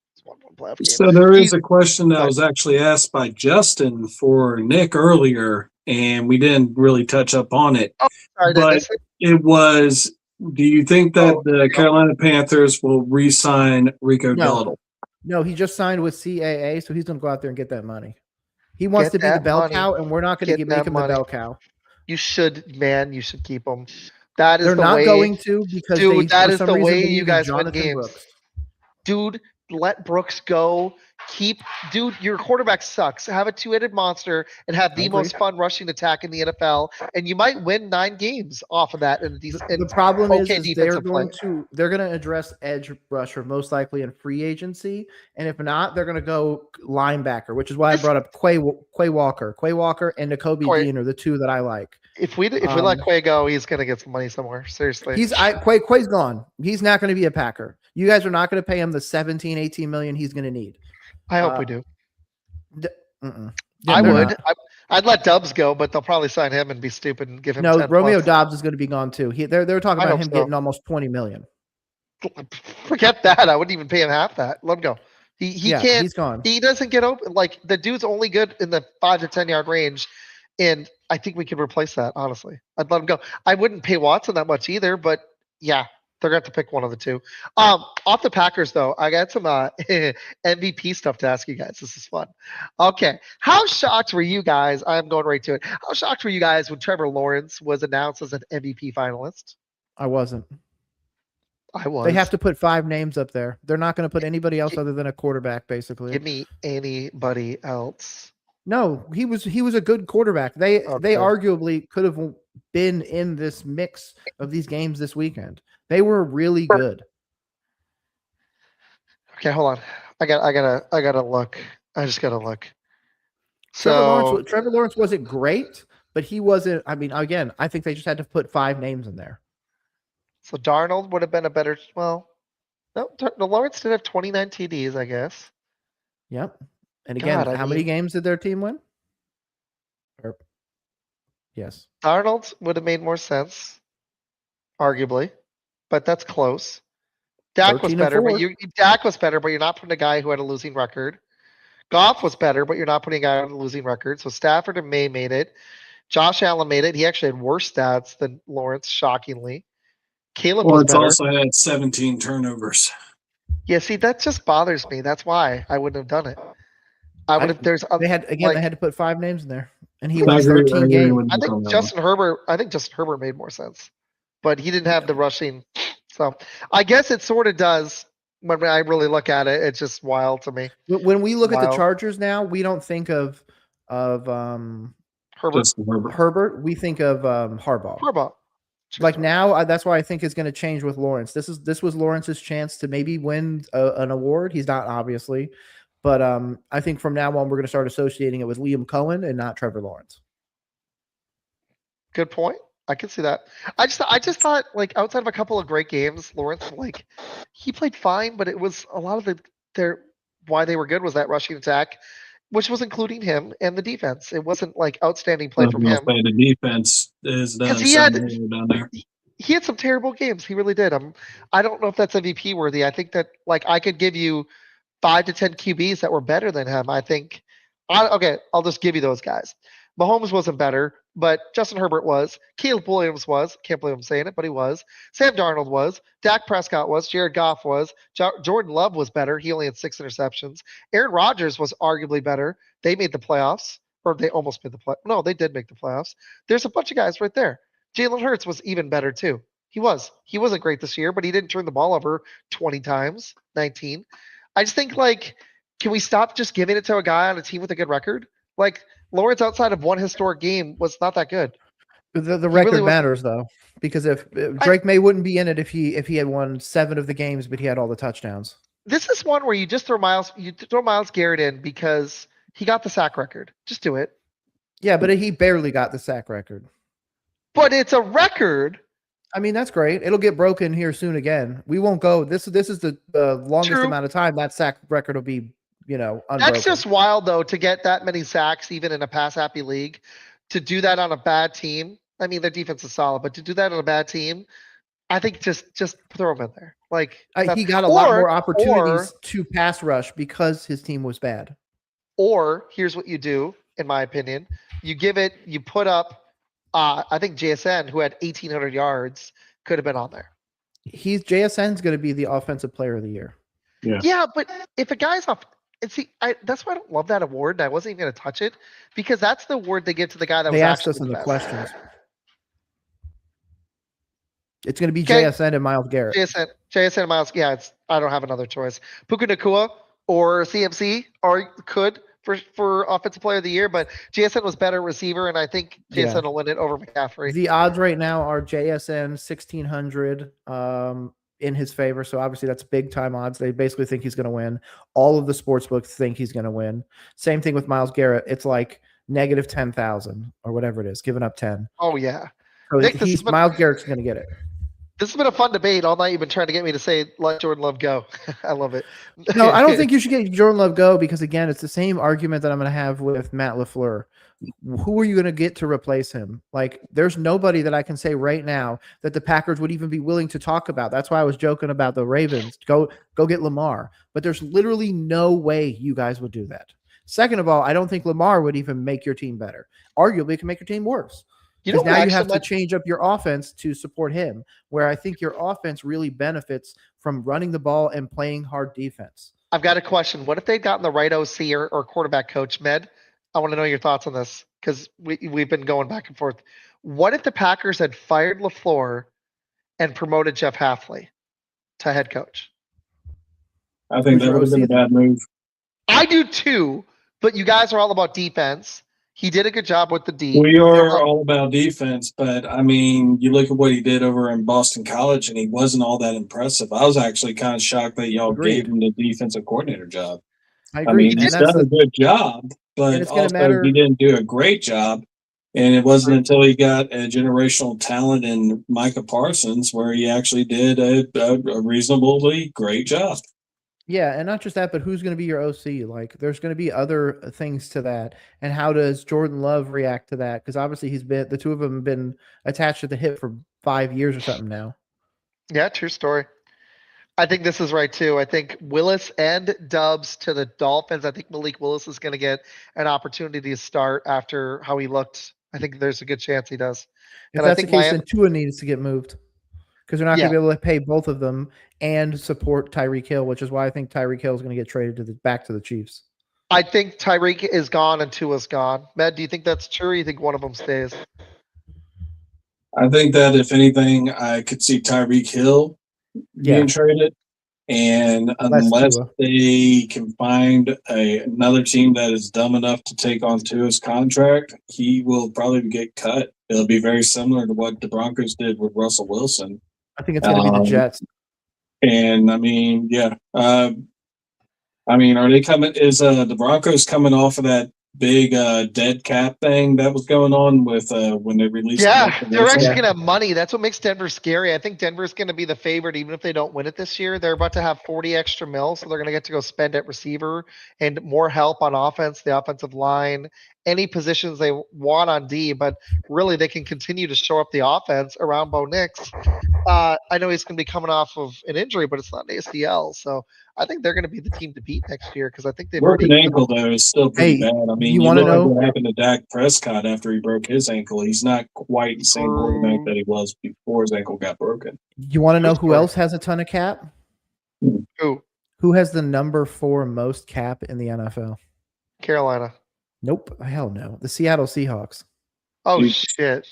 S1: playoff game.
S3: So there is a question that was actually asked by Justin for Nick earlier, and we didn't really touch up on it.
S1: Oh, sorry,
S3: but it was, do you think that the Carolina Panthers will re-sign Rico Dowdle?
S2: No, he just signed with CAA, so he's going to go out there and get that money. He wants to be the bell cow, and we're not going to make him the bell cow.
S1: You should, man. You should keep him. That is
S2: They're not going to because
S1: dude. That is the way you guys win
S2: Jonathan
S1: games,
S2: Brooks.
S1: Dude. Let Brooks go. Dude, your quarterback sucks. Have a 2-headed monster and have the most fun rushing attack in the NFL, and you might win 9 games off of that.
S2: The problem is they're going to address edge rusher most likely in free agency, and if not, they're going to go linebacker, which is why I brought up Quay Walker and Nakobe Dean are the 2 that I like.
S1: If we let Quay go, he's going to get some money somewhere. Seriously,
S2: Quay's gone. He's not going to be a Packer. You guys are not going to pay him the 17, 18 million he's going to need.
S1: I hope we do.
S2: I would.
S1: I'd let Dubs go, but they'll probably sign him and be stupid and give him.
S2: No,
S1: 10
S2: Romeo
S1: plus.
S2: Dobbs is going to be gone too. They're talking about him getting almost 20 million.
S1: Forget that. I wouldn't even pay him half that. Let him go. He can't.
S2: He's gone.
S1: He doesn't get open. Like the dude's only good in the 5 to 10 yard range, and I think we could replace that. Honestly, I'd let him go. I wouldn't pay Watson that much either, but yeah. They're going to have to pick one of the 2. Off the Packers, though, I got some MVP stuff to ask you guys. This is fun. Okay. How shocked were you guys? I'm going right to it. How shocked were you guys when Trevor Lawrence was announced as an MVP finalist?
S2: I wasn't.
S1: I was.
S2: They have to put 5 names up there. They're not going to put anybody else other than a quarterback, basically.
S1: Give me anybody else.
S2: No, he was a good quarterback. They arguably could have been in this mix of these games this weekend. They were really good.
S1: Okay, hold on. I gotta look. I just gotta look. So
S2: Trevor Lawrence wasn't great, but he wasn't. I mean, again, I think they just had to put 5 names in there.
S1: So Darnold would have been a better. Well, no, Lawrence did have 29 TDs, I guess.
S2: Yep. And again, how many games did their team win? Yes.
S1: Darnold would have made more sense, arguably, but that's close. Dak was better, but you're not putting a guy who had a losing record. Goff was better, but you're not putting a guy on a losing record. So Stafford and May made it. Josh Allen made it. He actually had worse stats than Lawrence, shockingly. Caleb was better.
S3: Also had 17 turnovers.
S1: Yeah, see, that just bothers me. That's why I wouldn't have done it. I would have. They had
S2: to put 5 names in there, and he won 13 games.
S1: I think Justin Herbert made more sense, but he didn't have the rushing. So I guess it sort of does. When I really look at it, it's just wild to me.
S2: When we look at the Chargers now, we don't think of Herbert. We think of Harbaugh. Like now, that's why I think it's going to change with Lawrence. This was Lawrence's chance to maybe win an award. He's not, obviously, but I think from now on we're going to start associating it with Liam Cohen and not Trevor Lawrence.
S1: Good point. I can see that. I just thought, like, outside of a couple of great games, Lawrence, like, he played fine, but it was a lot of why they were good was that rushing attack, which was including him and the defense. It wasn't like outstanding play from him.
S3: The defense is done.
S1: He had some terrible games. He really did. I don't know if that's MVP worthy. I think that, like, I could give you 5 to 10 QBs that were better than him. I think. I'll just give you those guys. Mahomes wasn't better, but Justin Herbert was. Caleb Williams was. Can't believe I'm saying it, but he was. Sam Darnold was. Dak Prescott was. Jared Goff was. Jordan Love was better. He only had 6 interceptions. Aaron Rodgers was arguably better. They made the playoffs, or they almost made the play. No, they did make the playoffs. There's a bunch of guys right there. Jalen Hurts was even better too. He wasn't great this year, but he didn't turn the ball over 20 times, 19. I just think, like, can we stop just giving it to a guy on a team with a good record? Like, Lawrence, outside of one historic game, was not that good.
S2: The record really matters, though, because if Drake May wouldn't be in it if he had won 7 of the games, but he had all the touchdowns.
S1: This is one where you just throw Myles Garrett in because he got the sack record. Just do it.
S2: Yeah, but he barely got the sack record.
S1: But it's a record.
S2: I mean, that's great. It'll get broken here soon again. We won't go. This is the longest amount of time that sack record will be. Unbroken.
S1: That's just wild, though, to get that many sacks, even in a pass-happy league, to do that on a bad team. I mean, their defense is solid, but to do that on a bad team, I think just throw him in there. Like,
S2: he got a lot more opportunities to pass rush because his team was bad.
S1: Or here's what you do, in my opinion: you put up. I think JSN, who had 1,800 yards, could have been on there.
S2: JSN's going to be the offensive player of the year.
S1: Yeah, but if a guy's off. And see, that's why I don't love that award. I wasn't even going to touch it because that's the award they give to the guy that was
S2: asked us in the questions. It's going to be JSN and Myles Garrett.
S1: JSN and Myles. Yeah, I don't have another choice. Puka Nacua or CMC could for offensive player of the year, but JSN was better receiver, and I think JSN will win it over McCaffrey.
S2: The odds right now are JSN 1,600. In his favor, so obviously that's big time odds. They basically think he's going to win. All of the sports books think he's going to win. Same thing with Myles Garrett. It's like negative 10,000 or whatever it is, giving up 10.
S1: Oh yeah,
S2: so Myles Garrett's going to get it.
S1: This has been a fun debate all night. You've been trying to get me to say let Jordan Love go. I love it.
S2: No, I don't think you should get Jordan Love go because again, it's the same argument that I'm going to have with Matt LaFleur. Who are you going to get to replace him? Like, there's nobody that I can say right now that the Packers would even be willing to talk about. That's why I was joking about the Ravens. Go get Lamar. But there's literally no way you guys would do that. Second of all, I don't think Lamar would even make your team better. Arguably, it can make your team worse. Because now you have to change up your offense to support him, where I think your offense really benefits from running the ball and playing hard defense.
S1: I've got a question. What if they'd gotten the right OC or quarterback coach, Med? I want to know your thoughts on this because we've been going back and forth. What if the Packers had fired LaFleur and promoted Jeff Hafley to head coach?
S3: I think that would have been a bad move.
S1: I do too, but you guys are all about defense. He did a good job with the D.
S3: We are all about defense, but I mean, you look at what he did over in Boston College, and he wasn't all that impressive. I was actually kind of shocked that y'all gave him the defensive coordinator job.
S2: I agree.
S3: Mean, he's done a good job, but
S2: it's gonna
S3: also
S2: matter.
S3: he didn't do a great job. And it wasn't until he got a generational talent in Micah Parsons where he actually did a reasonably great job.
S2: Yeah, and not just that, but who's going to be your OC? Like, there's going to be other things to that. And how does Jordan Love react to that? Because obviously the two of them have been attached to the hip for 5 years or something now.
S1: Yeah, true story. I think this is right too. I think Willis and Dubs to the Dolphins. I think Malik Willis is going to get an opportunity to start after how he looked. I think there's a good chance he does.
S2: If that's the case, then Tua needs to get moved because they're not going to be able to pay both of them and support Tyreek Hill, which is why I think Tyreek Hill is going to get traded back to the Chiefs.
S1: I think Tyreek is gone and Tua's gone. Matt, do you think that's true, or you think one of them stays?
S3: I think that if anything, I could see Tyreek Hill being traded, and unless they can find another team that is dumb enough to take on Tua's contract, he will probably get cut. It'll be very similar to what the Broncos did with Russell Wilson.
S2: I think it's going to be the Jets.
S3: And I mean, are they coming? Is the Broncos coming off of that big dead cap thing that was going on with when they released?
S1: Yeah, they're actually going to have money. That's what makes Denver scary. I think Denver's going to be the favorite, even if they don't win it this year. They're about to have 40 extra mil, so they're going to get to go spend at receiver and more help on offense, the offensive line, any positions they want on D. But really, they can continue to show up the offense around Bo Nix. I know he's going to be coming off of an injury, but it's not an ACL, so I think they're going to be the team to beat next year because I think they've
S3: broken ankle though is still pretty bad. I mean,
S2: you want to know
S3: what happened to Dak Prescott after he broke his ankle? He's not quite the same quarterback that he was before his ankle got broken.
S2: You want to know who else has a ton of cap? Who has the number 4 most cap in the NFL?
S1: Carolina.
S2: Nope. Hell no. The Seattle Seahawks.
S1: Oh shit.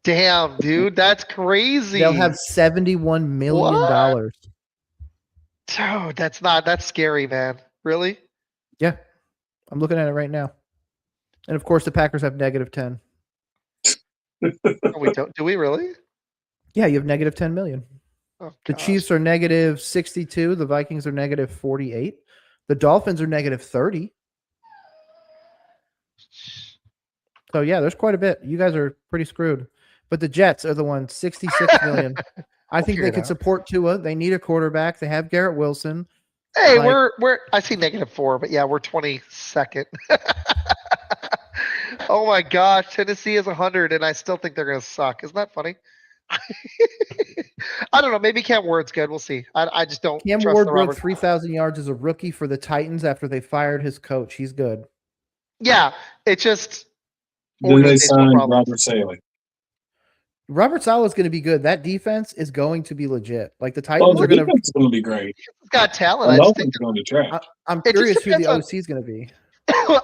S1: Damn, dude, that's crazy.
S2: They'll have $71 million.
S1: Dude, that's scary, man. Really?
S2: Yeah. I'm looking at it right now. And of course the Packers have -10.
S1: We don't. Do we really?
S2: Yeah, you have -10 million.
S1: Oh,
S2: the Chiefs are -62. The Vikings are -48. The Dolphins are -30. So yeah, there's quite a bit. You guys are pretty screwed. But the Jets are the ones, 66 million. I think they could support Tua. They need a quarterback. They have Garrett Wilson.
S1: Hey, we're I see -4, but yeah, we're 22nd. Oh my gosh, Tennessee is 100, and I still think they're gonna suck. Isn't that funny? I don't know. Maybe Cam Ward's good. We'll see. I just don't.
S2: Cam Ward broke 3,000 yards as a rookie for the Titans after they fired his coach. He's good.
S1: Yeah, it just.
S3: Then they signed Robert Saleh.
S2: Robert Saleh is going to be good. That defense is going to be legit. Like the Titans are going
S3: to be great.
S1: He's got talent.
S3: I just think going to trash.
S2: I'm curious who the OC is going to be.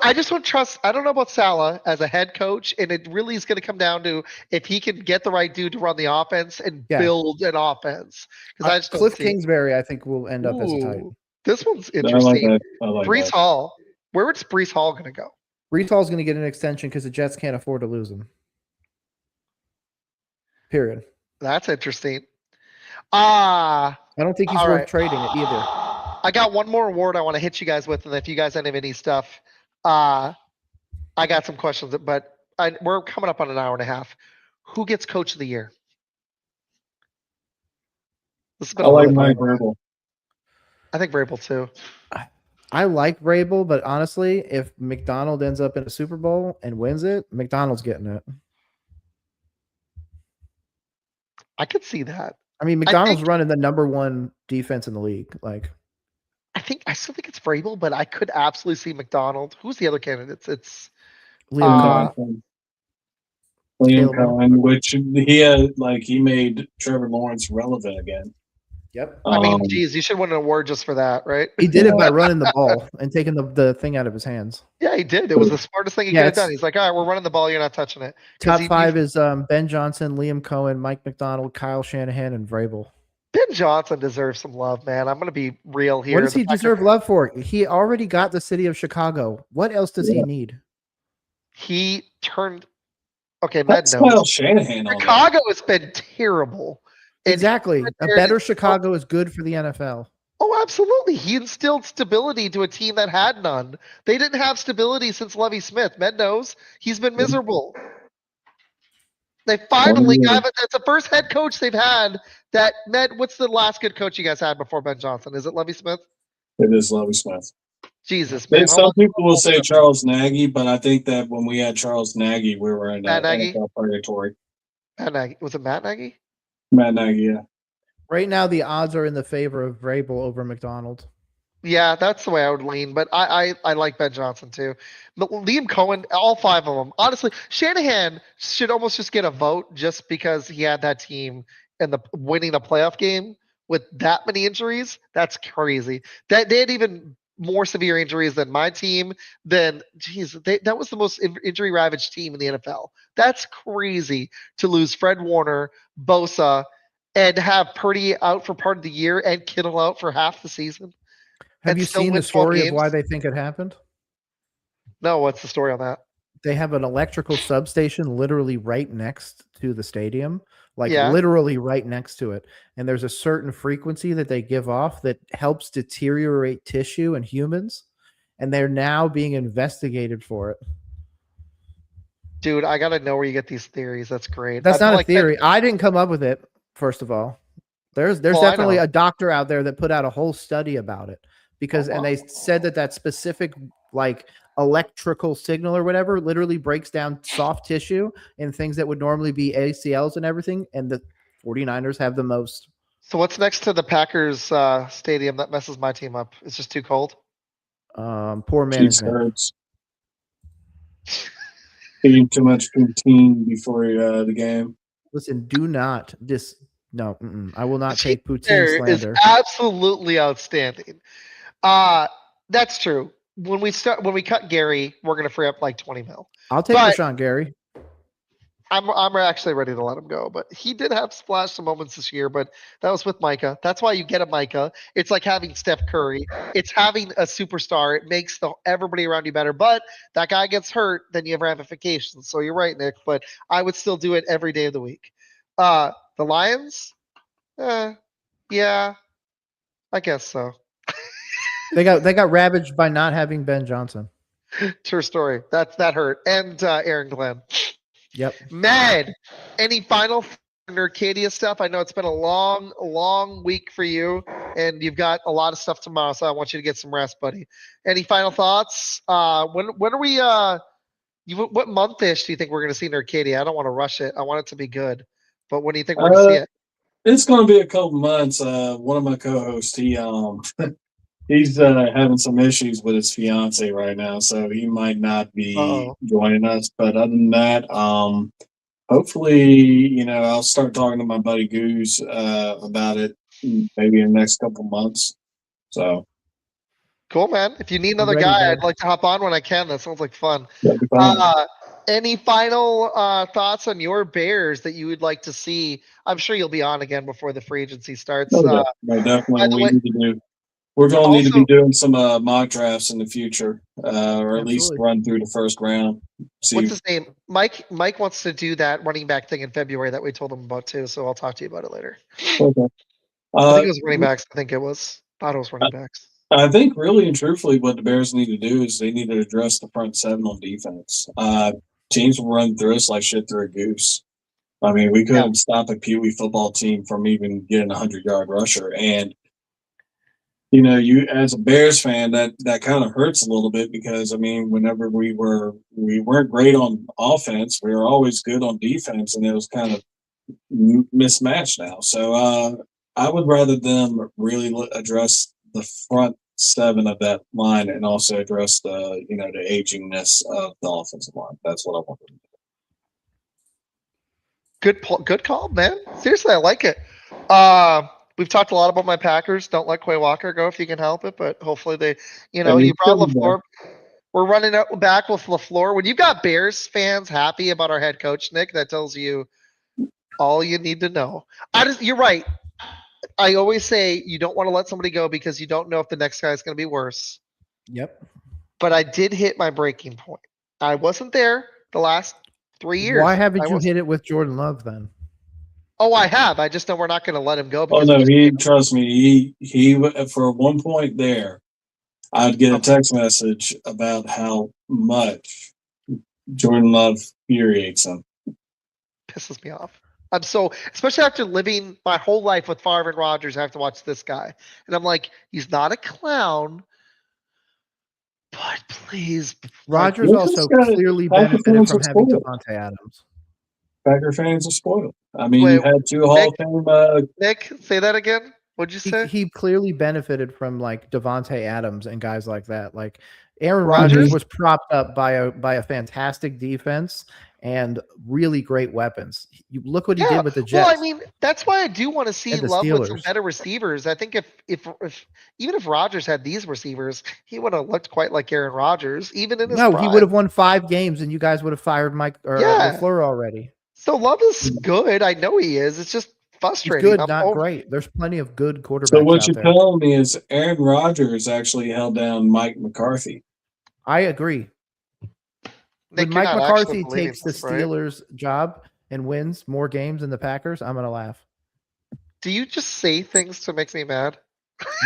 S1: I just don't trust. I don't know about Saleh as a head coach, and it really is going to come down to if he can get the right dude to run the offense and build an offense. Because I just
S2: Cliff Kingsbury, I think, will end up as a Titan.
S1: This one's interesting.
S3: I like
S1: Breece Hall. Where would Breece Hall going to go?
S2: Breece Hall's going to get an extension because the Jets can't afford to lose him. Period.
S1: That's interesting.
S2: I don't think he's worth trading it either.
S1: I got one more award I want to hit you guys with, and if you guys have any stuff, I got some questions, but we're coming up on an hour and a half. Who gets Coach of the Year?
S3: I like Mike Vrabel.
S1: I think Vrabel too.
S2: I like Vrabel, but honestly, if McDonald ends up in a Super Bowl and wins it, McDonald's getting it.
S1: I could see that.
S2: I mean, McDonald's running the #1 defense in the league. Like,
S1: I still think it's Vrabel, but I could absolutely see McDonald. Who's the other candidates? It's
S2: Liam Cohen.
S3: Liam Cohen, which he made Trevor Lawrence relevant again.
S2: Yep.
S1: I mean, geez, you should win an award just for that, right?
S2: He did it by running the ball and taking the thing out of his hands.
S1: Yeah, he did. It was the smartest thing he could have done. He's like, all right, we're running the ball. You're not touching it.
S2: Top 5 is Ben Johnson, Liam Cohen, Mike McDonald, Kyle Shanahan, and Vrabel.
S1: Ben Johnson deserves some love, man. I'm going to be real here.
S2: What does he deserve love for? He already got the city of Chicago. What else does he need?
S1: He turned. Okay, Med
S3: That's
S1: knows.
S3: Kyle Shanahan on that.
S1: Chicago has been terrible.
S2: Exactly. A better Chicago is good for the NFL.
S1: Oh, absolutely. He instilled stability to a team that had none. They didn't have stability since Lovie Smith. Med knows. He's been miserable. They finally got it. It's the first head coach they've had that Med. What's the last good coach you guys had before Ben Johnson? Is it Lovie Smith?
S3: It is Lovie Smith.
S1: Jesus, man.
S3: Some people will say Charles Nagy, but I think that when we had Charles Nagy, we were in NFL purgatory.
S1: Matt Nagy. Was it Matt Nagy?
S3: Matt Nagy, yeah.
S2: Right now, the odds are in the favor of Vrabel over McDonald.
S1: Yeah, that's the way I would lean, but I like Ben Johnson too. But Liam Cohen, all five of them. Honestly, Shanahan should almost just get a vote just because he had that team and winning the playoff game with that many injuries. That's crazy. That they had even more severe injuries than my team. That was the most injury ravaged team in the NFL. That's crazy to lose Fred Warner, Bosa, and have Purdy out for part of the year and Kittle out for half the season.
S2: Have you seen the story of why they think it happened?
S1: No, what's the story on that?
S2: They have an electrical substation literally right next to the stadium, literally right next to it. And there's a certain frequency that they give off that helps deteriorate tissue in humans. And they're now being investigated for it.
S1: Dude, I got to know where you get these theories. That's great.
S2: That's not a theory. I didn't come up with it, first of all. There's definitely a doctor out there that put out a whole study about it. And they said that specific electrical signal or whatever literally breaks down soft tissue and things that would normally be ACLs and everything. And the 49ers have the most.
S1: So what's next to the Packers stadium that messes my team up? It's just too cold.
S2: Poor management.
S3: Eating too much poutine before the game.
S2: Listen, do not No, I will not take poutine slander.
S1: Is absolutely outstanding. That's true. When we cut Gary, we're gonna free up like 20 mil.
S2: I'll take Rashawn Gary.
S1: I'm actually ready to let him go, but he did have splash some moments this year, but that was with Micah. That's why you get a Micah. It's like having Steph Curry. It's having a superstar. It makes everybody around you better. But that guy gets hurt, then you have ramifications. So you're right, Nick. But I would still do it every day of the week. The Lions, yeah, I guess so.
S2: They got ravaged by not having Ben Johnson.
S1: True story. That hurt. And Aaron Glenn.
S2: Yep.
S1: Mad. Any final Arcadia stuff? I know it's been a long week for you, and you've got a lot of stuff tomorrow, so I want you to get some rest, buddy. Any final thoughts? When are we? What month-ish do you think we're going to see in Arcadia? I don't want to rush it. I want it to be good. But when do you think we're going to see it?
S3: It's going to be a couple months. One of my co-hosts, he's having some issues with his fiance right now, so he might not be joining us. But other than that, hopefully, I'll start talking to my buddy Goose about it maybe in the next couple months. So
S1: cool, man. If you need another guy, I'd like to hop on when I can. That sounds like fun. Any final thoughts on your Bears that you would like to see? I'm sure you'll be on again before the free agency starts.
S3: Definitely. We're going to need to be doing some mock drafts in the future, or at least run through the first round.
S1: What's his name? Mike wants to do that running back thing in February that we told him about too, so I'll talk to you about it later.
S3: Okay.
S1: I think it was running backs. Thought it was running backs.
S3: I think really and truthfully what the Bears need to do is they need to address the front seven on defense. Teams will run through us like shit through a goose. I mean, we couldn't stop a Pee Wee football team from even getting a 100-yard rusher. And you as a Bears fan, that kind of hurts a little bit because whenever we weren't great on offense, we were always good on defense, and it was kind of mismatched now. So I would rather them really address the front seven of that line and also address the agingness of the offensive line. That's what I want them to do.
S1: Good call, man. Seriously, I like it. We've talked a lot about my Packers. Don't let Quay Walker go if you can help it, but hopefully they, you brought LaFleur. We're running back with LaFleur. When you've got Bears fans happy about our head coach, Nick, that tells you all you need to know. You're right. I always say you don't want to let somebody go because you don't know if the next guy is going to be worse.
S2: Yep.
S1: But I did hit my breaking point. I wasn't there the last 3 years.
S2: Why haven't you
S1: wasn't.
S2: hit it with Jordan Love then?
S1: Oh, I have. I just know we're not going to let him go.
S3: Oh
S1: Because
S3: no, trust me. He for one point there, I'd get a text message about how much Jordan Love infuriates him.
S1: pisses me off. I'm so, especially after living my whole life with Favre and Rodgers, I have to watch this guy. And I'm like, he's not a clown, but please.
S2: Rodgers
S3: Look
S2: also
S3: who's got it.
S2: clearly
S3: Packer
S2: benefited
S3: fans
S2: from
S3: are
S2: having
S3: spoiled.
S2: Devontae Adams.
S3: Packer fans are spoiled. I mean,
S1: Wait,
S3: you had two Hall of Fame.
S1: Nick, say that again. What'd you say?
S2: He clearly benefited from like Devontae Adams and guys like that. Like Aaron
S1: Rodgers?
S2: Rodgers was propped up by a fantastic defense and really great weapons. You look what he did with the Jets.
S1: Well, I mean, that's why I do want to see
S2: And the
S1: Love with some
S2: Steelers.
S1: better receivers. I think if even if Rodgers had these receivers, he would have looked quite like Aaron Rodgers, even in his
S2: no,
S1: prime.
S2: he would have won 5 games, and you guys would have fired Mike or LaFleur already.
S1: So Love is good. I know he is. It's just
S2: He's
S1: frustrating.
S2: good, not great. There's plenty of good quarterbacks
S3: So what
S2: out
S3: you're
S2: there.
S3: telling me is Aaron Rodgers actually held down Mike McCarthy.
S2: I agree.
S1: Nick,
S2: When
S1: you're
S2: Mike
S1: not actually
S2: McCarthy
S1: believing
S2: takes the
S1: this, right?
S2: Steelers' job and wins more games than the Packers, I'm gonna laugh.
S1: Do you just say things to make me mad?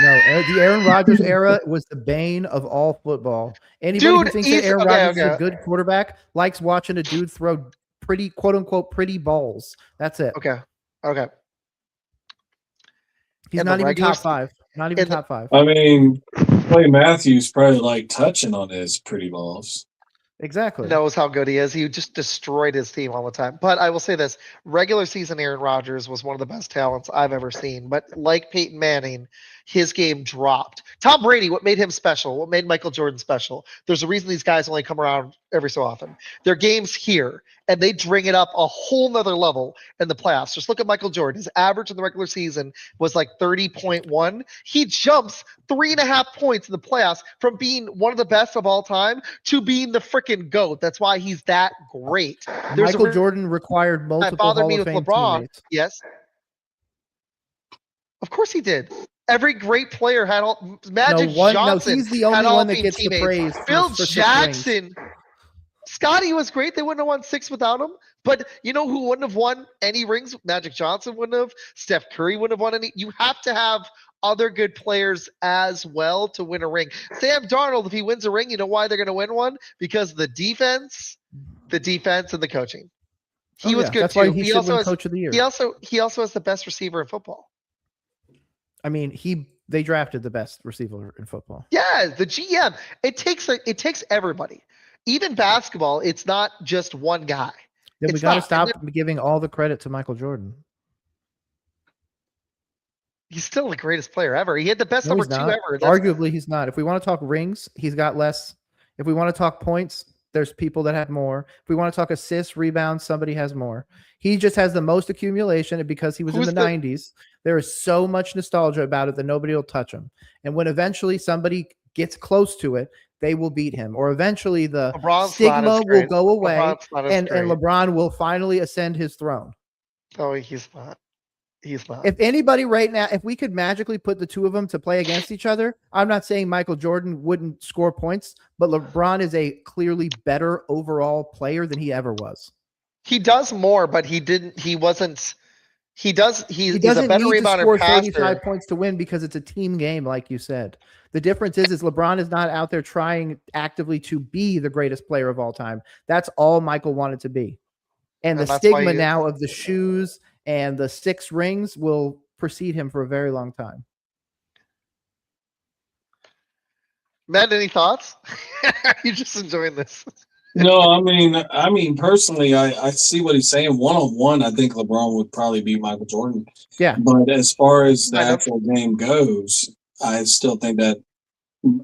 S2: No, the Aaron Rodgers era was the bane of all football. Anybody who
S1: Dude,
S2: thinks that
S1: he's-
S2: Aaron
S1: okay,
S2: Rodgers is
S1: okay.
S2: a good quarterback likes watching a dude throw pretty, quote unquote, pretty balls. That's it.
S1: Okay.
S2: He's
S1: In
S2: not
S1: the
S2: even
S1: regular
S2: top 5. Not even
S1: in the-
S2: top 5.
S3: I mean, Clay Matthews probably like touching on his pretty balls.
S2: Exactly.
S1: knows how good he is. He just destroyed his team all the time. But I will say this, regular season Aaron Rodgers was one of the best talents I've ever seen. But like Peyton Manning, his game dropped. Tom Brady, what made him special? What made Michael Jordan special? There's a reason these guys only come around every so often. Their game's here, and they bring it up a whole nother level in the playoffs. Just look at Michael Jordan. His average in the regular season was like 30.1. He jumps 3.5 points in the playoffs from being one of the best of all time to being the freaking GOAT. That's why he's that great.
S2: Michael Jordan required multiple
S1: bothered
S2: Hall
S1: me
S2: of
S1: with
S2: Fame
S1: LeBron.
S2: teammates.
S1: Yes. Of course he did. Every great player had all. Magic Johnson
S2: he's the
S1: had
S2: only
S1: Hall
S2: one
S1: of
S2: that
S1: Fame
S2: gets the
S1: teammates.
S2: praise.
S1: Phil
S2: for 6 rings.
S1: Jackson. Scotty was great. They wouldn't have won 6 without him. But you know who wouldn't have won any rings? Magic Johnson wouldn't have. Steph Curry wouldn't have won any. You have to have other good players as well to win a ring. Sam Darnold, if he wins a ring, you know why they're going to win one? Because the defense, and the coaching. He was good
S2: That's
S1: too.
S2: why he should win Coach of the Year.
S1: He also has the best receiver in football.
S2: I mean, they drafted the best receiver in football.
S1: Yeah, the GM. It takes everybody. Even basketball, it's not just one guy.
S2: Then we got to stop giving all the credit to Michael Jordan.
S1: He's still the greatest player ever. He had the best number 2 ever.
S2: Arguably, he's not. If we want to talk rings, he's got less. If we want to talk points, there's people that have more. If we want to talk assists, rebounds, somebody has more. He just has the most accumulation, and because he was in the 90s, there is so much nostalgia about it that nobody will touch him. And when eventually somebody gets close to it, they will beat him. Or eventually the stigma will go away, and LeBron will finally ascend his throne.
S1: Oh, he's not. He's not.
S2: If anybody right now, if we could magically put the two of them to play against each other, I'm not saying Michael Jordan wouldn't score points, but LeBron is a clearly better overall player than he ever was.
S1: He does more, but he didn't. He wasn't. He does. He's a better
S2: need
S1: rebounder.
S2: To score
S1: passer.
S2: 35 points to win because it's a team game, like you said. The difference is LeBron is not out there trying actively to be the greatest player of all time. That's all Michael wanted to be, and the stigma now of the shoes and the 6 rings will precede him for a very long time.
S1: Matt, any thoughts? You're just enjoying this.
S3: No, I mean, personally, I see what he's saying. 1-on-1, I think LeBron would probably beat Michael Jordan.
S2: Yeah.
S3: But as far as the actual game goes, I still think that,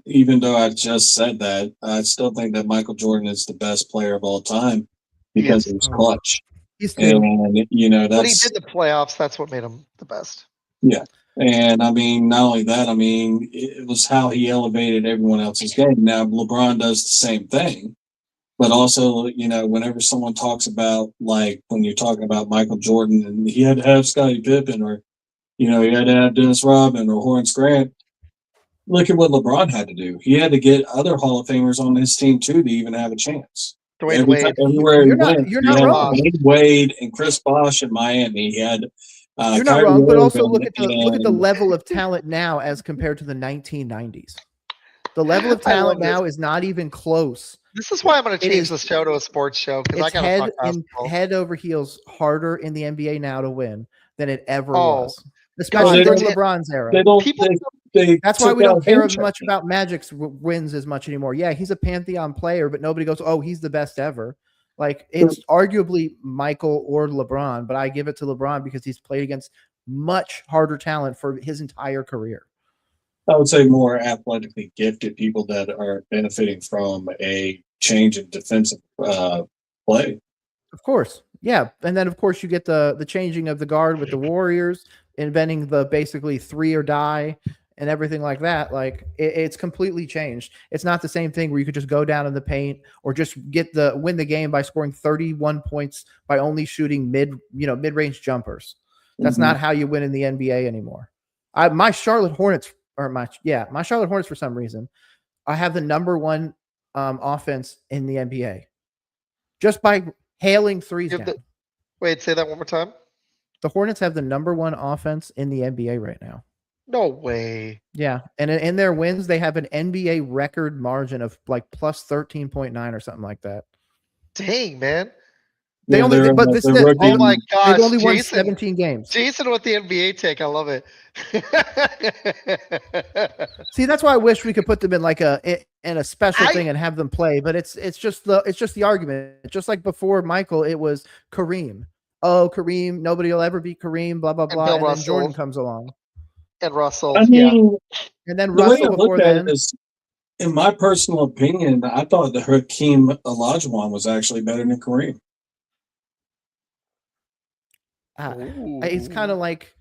S3: even though I just said that, I still think that Michael Jordan is the best player of all time because he was clutch. And, you know,
S1: when he did the playoffs, that's what made him the best.
S3: Yeah. And I mean, not only that, I mean, it was how he elevated everyone else's game. Now, LeBron does the same thing, but also, you know, whenever someone talks about, like, when you're talking about Michael Jordan and he had to have Scottie Pippen, or You know, you had to have Dennis Rodman or Horace Grant. Look at what LeBron had to do. He had to get other Hall of Famers on his team too to even have a chance.
S1: Dwayne Wade.
S3: Everywhere he
S2: You're not-
S3: went,
S2: you're
S3: he
S2: not
S3: had
S2: wrong.
S3: Dwayne Wade and Chris Bosh in Miami. He had
S2: You're not
S3: Kyrie
S2: wrong, but also
S3: Irving
S2: look at the
S3: and-
S2: level of talent now as compared to the 1990s. The level of talent now is not even close.
S1: This is why I'm going to
S2: It
S1: change
S2: is-
S1: the show to a sports show because I
S2: It's
S1: got to talk basketball.
S2: head over heels harder in the NBA now to win than it ever
S1: Oh,
S2: was, especially
S3: God,
S2: during LeBron's era.
S3: They don't.
S1: People-
S2: That's why
S3: took
S2: we don't
S3: out
S2: care
S3: Hinch.
S2: as much about Magic's wins as much anymore. Yeah, he's a pantheon player, but nobody goes, "Oh, he's the best ever." Like it's arguably Michael or LeBron, but I give it to LeBron because he's played against much harder talent for his entire career.
S3: I would say more athletically gifted people that are benefiting from a change in defensive play.
S2: Of course. Yeah. And then of course you get the changing of the guard with the Warriors, inventing the basically 3 or die and everything like that. Like it's completely changed. It's not the same thing where you could just go down in the paint or just win the game by scoring 31 points by only shooting mid-range jumpers. That's not how you win in the NBA anymore. My Charlotte Hornets for some reason, I have the number one offense in the NBA just by hailing threes down.
S1: Wait, say that one more time.
S2: The Hornets have the number one offense in the NBA right now.
S1: No way.
S2: Yeah, and in their wins, they have an NBA record margin of like plus 13.9 or something like that.
S1: Dang, man.
S2: They only, but this is
S1: oh my gosh,
S2: they've only won
S1: Jason,
S2: 17 games.
S1: Jason with the NBA take, I love it.
S2: See, that's why I wish we could put them in like a special thing and have them play. But it's just the argument. Just like before Michael, it was Kareem. Oh, Kareem, nobody will ever beat Kareem. Blah blah blah. And then Jordan comes along.
S1: And Russell,
S3: I mean,
S2: and then Russell before then.
S3: In my personal opinion, I thought that Hakeem Olajuwon was actually better than Kareem.
S2: It's kind of like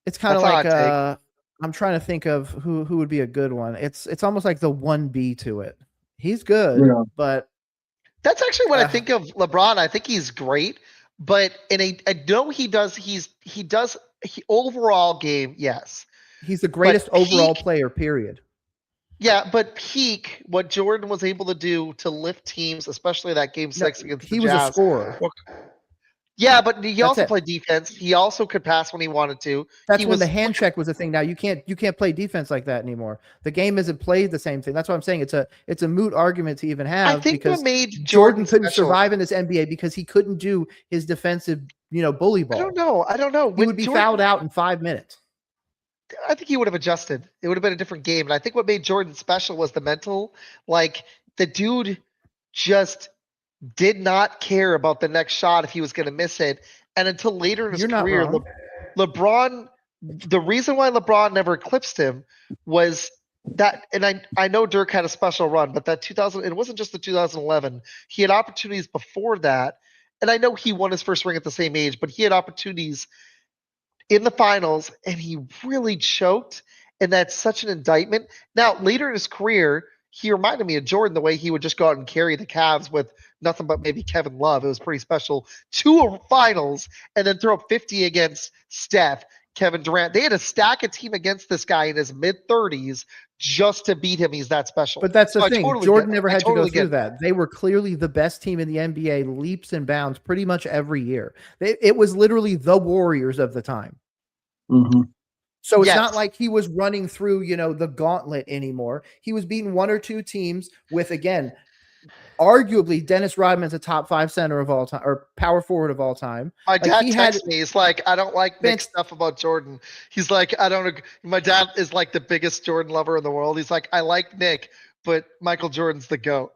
S2: I'm trying to think of who would be a good one. It's almost like the 1B to it. He's good, but
S1: that's actually what I think of LeBron. I think he's great, but I know he does overall game, yes.
S2: He's the greatest overall player, period.
S1: Yeah, but peak what Jordan was able to do to lift teams, especially that game 6 against the Jazz.
S2: He was a scorer.
S1: Yeah, but he also played defense. He also could pass when he wanted to.
S2: That's when the hand check was a thing. Now you can't play defense like that anymore. The game isn't played the same thing. That's what I'm saying. It's a moot argument to even have.
S1: I think
S2: because
S1: what made
S2: Jordan couldn't survive in this NBA because he couldn't do his defensive, bully ball.
S1: I don't know.
S2: He would be fouled out in 5 minutes.
S1: I think he would have adjusted. It would have been a different game. And I think what made Jordan special was the mental. Like the dude just did not care about the next shot if he was going to miss it. And until later in his career, LeBron, the reason why LeBron never eclipsed him was that, and I know Dirk had a special run, but that 2000, it wasn't just the 2011. He had opportunities before that. And I know he won his first ring at the same age, but he had opportunities in the finals and he really choked. And that's such an indictment. Now, later in his career, he reminded me of Jordan, the way he would just go out and carry the Cavs with nothing but maybe Kevin Love. It was pretty special. 2 finals and then throw up 50 against Steph, Kevin Durant. They had to stack a team against this guy in his mid-30s just to beat him. He's that special.
S2: But that's the thing. Jordan never had to go through that. They were clearly the best team in the NBA, leaps and bounds pretty much every year. It was literally the Warriors of the time.
S3: Mm-hmm.
S2: So it's not like he was running through, the gauntlet anymore. He was beating 1 or 2 teams with, again, arguably Dennis Rodman's a top 5 center of all time or power forward of all time.
S1: My dad texted me. He's like, I don't like Nick's stuff about Jordan. He's like, I don't. My dad is like the biggest Jordan lover in the world. He's like, I like Nick, but Michael Jordan's the GOAT.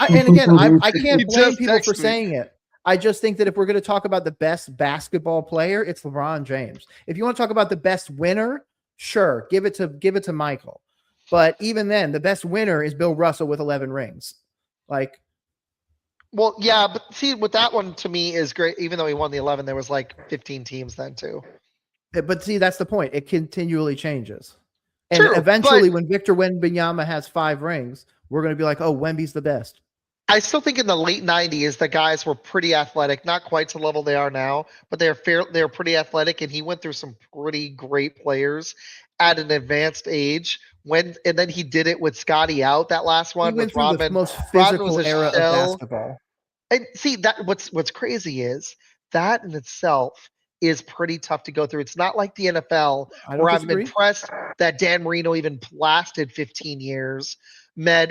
S2: And again, I can't blame people for saying it. I just think that if we're going to talk about the best basketball player, it's LeBron James. If you want to talk about the best winner, sure, give it to Michael. But even then, the best winner is Bill Russell with 11 rings.
S1: Well, yeah, but see, with that one to me is great. Even though he won the 11, there was like 15 teams then too.
S2: But see, that's the point. It continually changes. And eventually when Victor Wembanyama has 5 rings, we're going to be like, oh, Wemby's the best.
S1: I still think in the late '90s the guys were pretty athletic, not quite to the level they are now, but they're pretty athletic, and he went through some pretty great players at an advanced age. And then he did it with Scotty out that last
S2: He
S1: one
S2: went
S1: with
S2: through the
S1: Rodman.
S2: most
S1: Rodman was
S2: physical
S1: a
S2: era of
S1: shell.
S2: basketball.
S1: And see that what's crazy is that in itself is pretty tough to go through. It's not like the NFL
S2: I don't
S1: where I'm
S2: disagree.
S1: impressed that Dan Marino even lasted 15 years.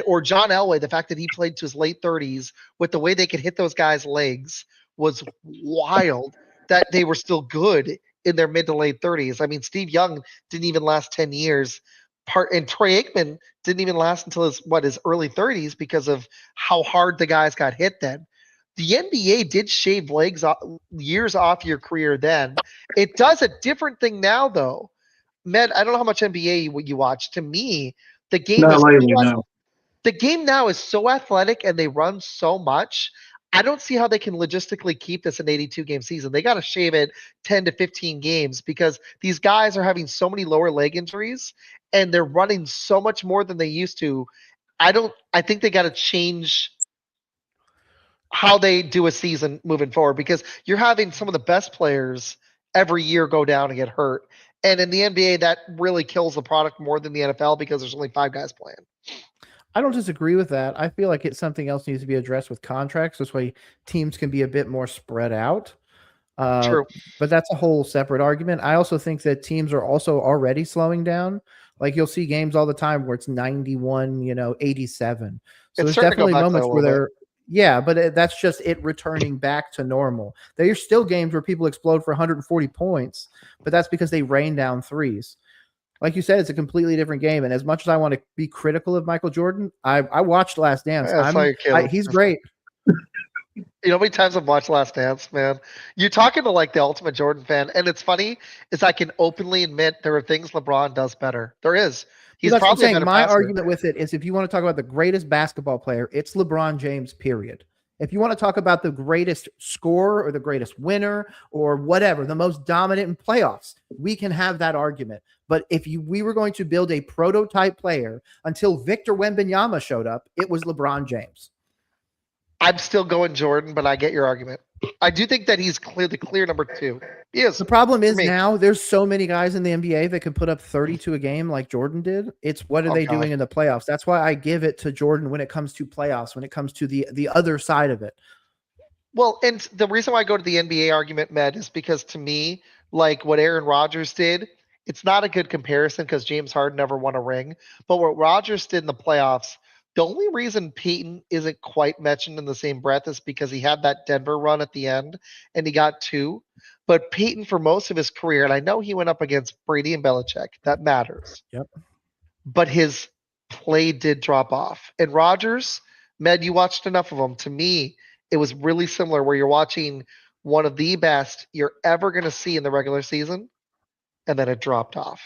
S1: Or John Elway, the fact that he played to his late 30s with the way they could hit those guys' legs was wild. That they were still good in their mid to late 30s. I mean, Steve Young didn't even last 10 years. And Troy Aikman didn't even last until his early 30s because of how hard the guys got hit then. The NBA did shave years off your career then. It does a different thing now, though. Med, I don't know how much NBA you watch. To me, the game
S3: Not
S1: is
S3: lately, no.
S1: the game now is so athletic and they run so much. I don't see how they can logistically keep this an 82 game season. They got to shave it 10 to 15 games because these guys are having so many lower leg injuries and they're running so much more than they used to. I think they got to change how they do a season moving forward because you're having some of the best players every year go down and get hurt. And in the NBA, that really kills the product more than the NFL because there's only 5 guys playing.
S2: I don't disagree with that. I feel like it's something else needs to be addressed with contracts. This way teams can be a bit more spread out.
S1: True.
S2: But that's a whole separate argument. I also think that teams are also already slowing down. Like you'll see games all the time where it's 91, 87. So there's definitely moments where they're, yeah, but that's just it returning back to normal. There's still games where people explode for 140 points, but that's because they rain down threes. Like you said, it's a completely different game. And as much as I want to be critical of Michael Jordan, I watched Last Dance. He's great.
S1: You know how many times I've watched Last Dance, man? You're talking to like the ultimate Jordan fan. And it's funny is I can openly admit there are things LeBron does better. There is. He's
S2: that's
S1: probably
S2: what I'm saying. My argument with it is if you want to talk about the greatest basketball player, it's LeBron James, period. If you want to talk about the greatest scorer or the greatest winner or whatever, the most dominant in playoffs, we can have that argument. But if we were going to build a prototype player until Victor Wembanyama showed up, it was LeBron James.
S1: I'm still going Jordan, but I get your argument. I do think that he's the clear number 2. He is.
S2: The problem is now there's so many guys in the NBA that can put up 32 a game like Jordan did. It's what are they doing in the playoffs? That's why I give it to Jordan when it comes to playoffs, when it comes to the other side of it.
S1: Well, and the reason why I go to the NBA argument, Med, is because to me, like what Aaron Rodgers did, it's not a good comparison because James Harden never won a ring. But what Rodgers did in the playoffs, the only reason Peyton isn't quite mentioned in the same breath is because he had that Denver run at the end and he got 2. But Peyton, for most of his career, and I know he went up against Brady and Belichick, that matters.
S2: Yep.
S1: But his play did drop off. And Rodgers, Med, you watched enough of them. To me, it was really similar where you're watching one of the best you're ever going to see in the regular season, and then it dropped off.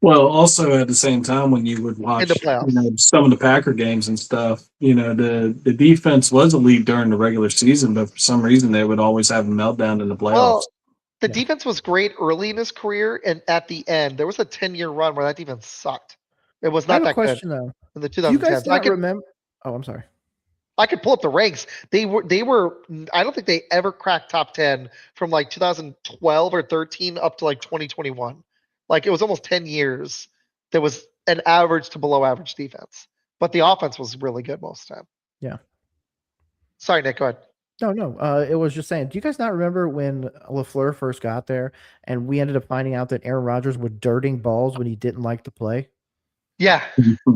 S3: Well, also at the same time, when you would watch some of the Packer games and stuff, the defense was elite during the regular season, but for some reason they would always have a meltdown in the playoffs.
S1: Well, the defense was great early in his career, and at the end, there was a 10-year run where that defense sucked. It was not that
S2: question,
S1: good.
S2: Though.
S1: In the 2010s.
S2: Do you guys not remember? Oh, I'm sorry.
S1: I could pull up the ranks. They were. I don't think they ever cracked top 10 from like 2012 or 13 up to like 2021. Like it was almost 10 years. There was an average to below average defense, but the offense was really good most of the time.
S2: Yeah.
S1: Sorry, Nick. Go ahead.
S2: No. It was just saying. Do you guys not remember when LaFleur first got there, and we ended up finding out that Aaron Rodgers was dirting balls when he didn't like the play?
S1: Yeah.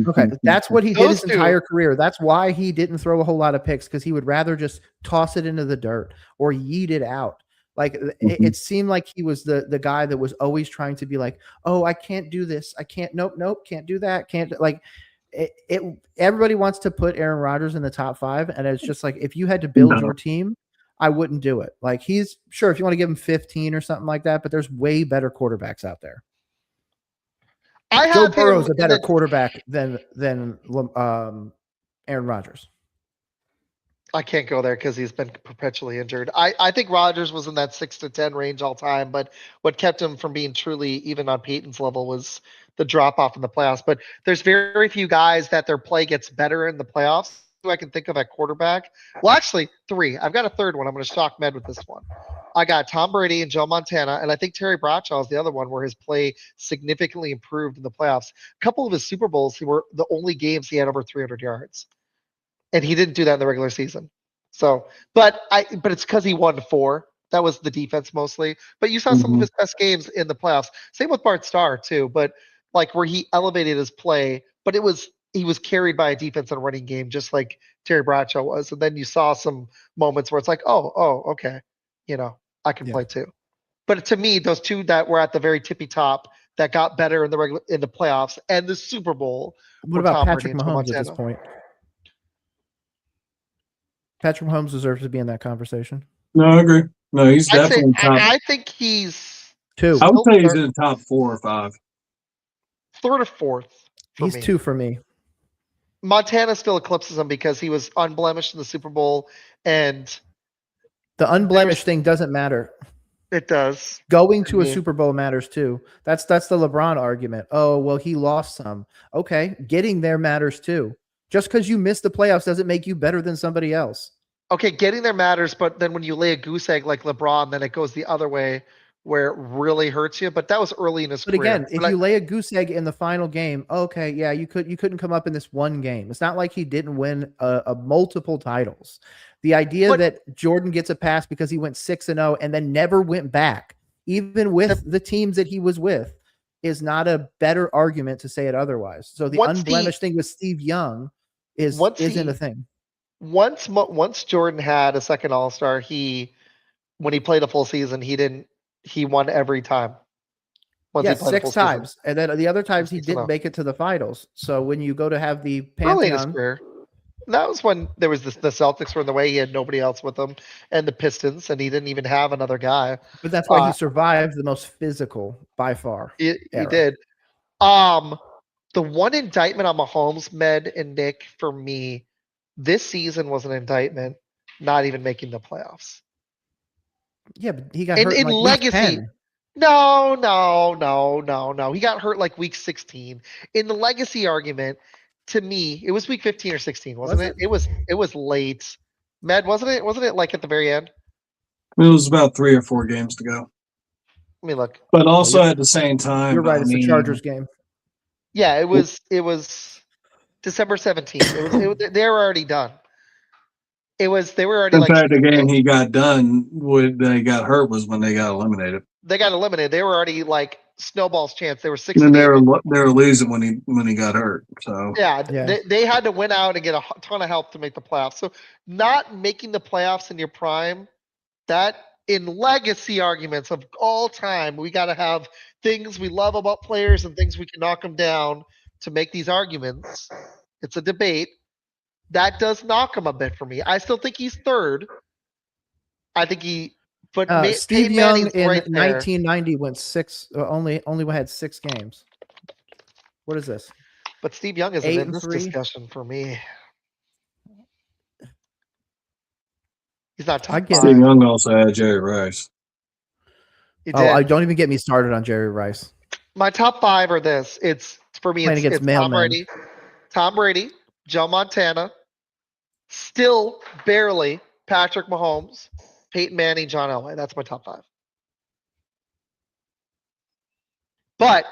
S2: Okay, that's what he did his entire career. That's why he didn't throw a whole lot of picks, because he would rather just toss it into the dirt or yeet it out. Like it seemed like he was the guy that was always trying to be like, oh, I can't do this. I can't. Nope. Can't do that. Can't like it. Everybody wants to put Aaron Rodgers in the top 5, and it's just like if you had to build your team, I wouldn't do it. Like he's sure if you want to give him 15 or something like that, but there's way better quarterbacks out there. Joe Burrow's a better quarterback than Aaron Rodgers.
S1: I can't go there because he's been perpetually injured. I think Rodgers was in that 6 to 10 range all time, but what kept him from being truly even on Peyton's level was the drop off in the playoffs. But there's very few guys that their play gets better in the playoffs I can think of at quarterback. Well, actually, 3. I've got a third one. I'm going to shock Med with this one. I got Tom Brady and Joe Montana, and I think Terry Bradshaw is the other one where his play significantly improved in the playoffs. A couple of his Super Bowls, were the only games he had over 300 yards, and he didn't do that in the regular season. So, but it's because he won 4. That was the defense mostly. But you saw some of his best games in the playoffs. Same with Bart Starr too. But like where he elevated his play, but he was carried by a defense and a running game, just like Terry Bradshaw was. And then you saw some moments where it's like, oh, okay, I can play too. But to me, those 2 that were at the very tippy top that got better in the playoffs and the Super Bowl.
S2: What about Patrick Mahomes at this point? Patrick Mahomes deserves to be in that conversation.
S3: No, I agree. No, he's definitely top.
S1: I think he's
S2: 2.
S3: I would say he's in the top 4 or 5.
S1: 3rd or 4th.
S2: He's
S1: me.
S2: 2 for me.
S1: Montana still eclipses him because he was unblemished in the Super Bowl, and
S2: the unblemished thing doesn't matter.
S1: It does.
S2: Going to a Super Bowl matters too. That's the LeBron argument. Oh, well, he lost some. Okay, getting there matters too. Just because you missed the playoffs doesn't make you better than somebody else.
S1: Okay, getting there matters, but then when you lay a goose egg like LeBron, then it goes the other way where it really hurts you. But that was early in his career.
S2: But again, if you lay a goose egg in the final game, okay, yeah, you couldn't come up in this one game. It's not like he didn't win a multiple titles. The idea that Jordan gets a pass because he went 6-0 and then never went back, even with the teams that he was with, is not a better argument to say it otherwise. So the unblemished thing with Steve Young isn't a thing.
S1: Once Jordan had a second All-Star, when he played a full season, he won every time.
S2: Yes, 6 times. Season. And then the other times he didn't make it to the finals. So when you go to have the Pantheon,
S1: early in his career, that was when there was the Celtics were in the way. He had nobody else with him, and the Pistons, and he didn't even have another guy.
S2: But that's why he survived the most physical by far.
S1: He did. The one indictment on Mahomes, Med, and Nick for me this season was an indictment, not even making the playoffs.
S2: Yeah, but he got hurt in like
S1: legacy.
S2: Week 10.
S1: No. He got hurt like week 16. In the legacy argument, to me, it was week 15 or 16, wasn't it? It was late. Med, wasn't it? Wasn't it like at the very end?
S3: It was about 3 or 4 games to go.
S1: Let me look.
S3: But also at the same time,
S2: you're right. It's the Chargers game.
S1: Yeah, it was December 17th. They were already done. They were already.
S3: In fact, the game he got done when they got hurt was when they got eliminated.
S1: They got eliminated. They were already like snowball's chance. They were 6.
S3: And they were losing when he got hurt. So
S1: yeah. They had to win out and get a ton of help to make the playoffs. So not making the playoffs in your prime, that in legacy arguments of all time, we got to have things we love about players and things we can knock them down to make these arguments. It's a debate. That does knock him a bit for me. I still think he's 3rd. I think
S2: Steve Young in 1990 went 6. Only had 6 games. What is this?
S1: But Steve Young isn't in this discussion for me. He's not top 5.
S3: Steve Young also had Jerry Rice.
S2: I don't even get me started on Jerry Rice.
S1: My top 5 are this. It's for me. It's Tom Brady, Joe Montana, still barely Patrick Mahomes, Peyton Manning, John Elway. That's my top 5. But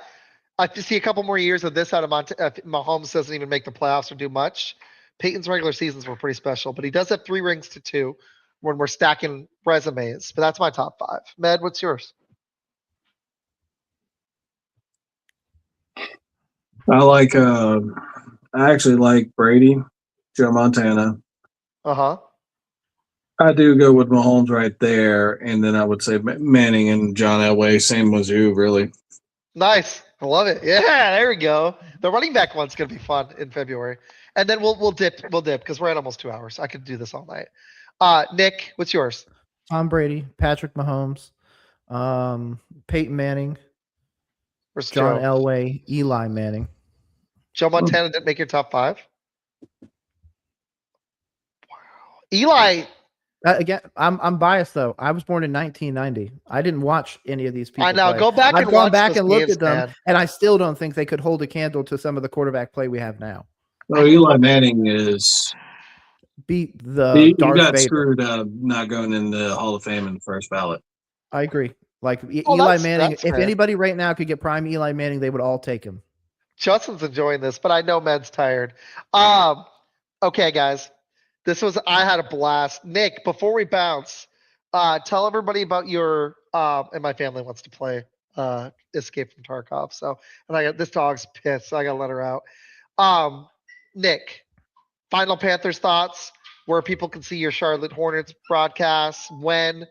S1: I see a couple more years of this out of Mahomes doesn't even make the playoffs or do much. Peyton's regular seasons were pretty special, but he does have 3 rings to 2 when we're stacking resumes. But that's my top 5. Med, what's yours?
S3: I actually like Brady, Joe Montana.
S1: Uh-huh.
S3: I do go with Mahomes right there, and then I would say Manning and John Elway. Same as you, really.
S1: Nice. I love it. Yeah, there we go. The running back one's gonna be fun in February, and then we'll dip because we're at almost 2 hours. I could do this all night. Nick, what's yours?
S2: Tom Brady, Patrick Mahomes, Peyton Manning, John Elway, Eli Manning.
S1: Joe Montana didn't make your top 5. Wow. Eli.
S2: Again, I'm biased though. I was born in 1990. I didn't watch any of these people.
S1: I know.
S2: Play.
S1: Go back.
S2: I've gone back and looked at them, and I still don't think they could hold a candle to some of the quarterback play we have now.
S3: Well, Eli Manning is
S2: beat the
S3: He
S2: Darth
S3: got
S2: Vader.
S3: screwed not going in the Hall of Fame in the first ballot.
S2: I agree. Like
S1: Oh,
S2: Eli Manning,
S1: that's
S2: if
S1: fair.
S2: anybody right now could get prime Eli Manning, they would all take him.
S1: Justin's enjoying this, but I know Med's tired. Okay, guys, I had a blast. Nick, before we bounce, tell everybody about your and my family wants to play Escape from Tarkov. So, and this dog's pissed, so I gotta let her out. Nick, final Panthers thoughts, where people can see your Charlotte Hornets broadcasts, when,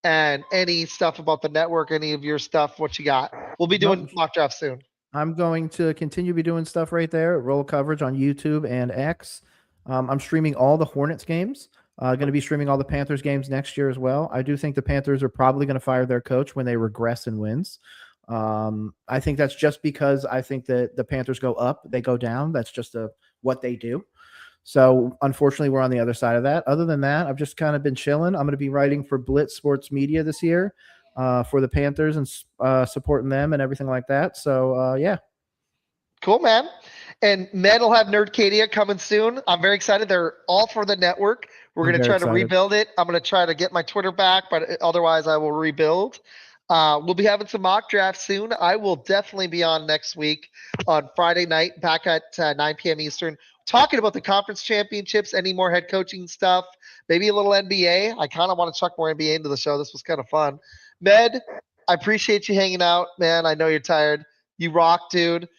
S1: and any stuff about the network, any of your stuff, what you got. We'll be doing mock draft soon.
S2: I'm going to continue to be doing stuff right there, roll coverage on YouTube and X. I'm streaming all the Hornets games. Going to be streaming all the Panthers games next year as well. I do think the Panthers are probably going to fire their coach when they regress in wins. I think that's just because I think that the Panthers go up, they go down. That's just what they do. So unfortunately, we're on the other side of that. Other than that, I've just kind of been chilling. I'm going to be writing for Blitz Sports Media this year for the Panthers and supporting them and everything like that. So, yeah.
S1: Cool, man. And Med will have Nerdcadia coming soon. I'm very excited. They're all for the network. We're going to try to rebuild it. I'm going to try to get my Twitter back, but otherwise I will rebuild. We'll be having some mock drafts soon. I will definitely be on next week on Friday night, back at 9 p.m. Eastern, talking about the conference championships, any more head coaching stuff, maybe a little NBA. I kind of want to chuck more NBA into the show. This was kind of fun. Med, I appreciate you hanging out, man. I know you're tired. You rock, dude.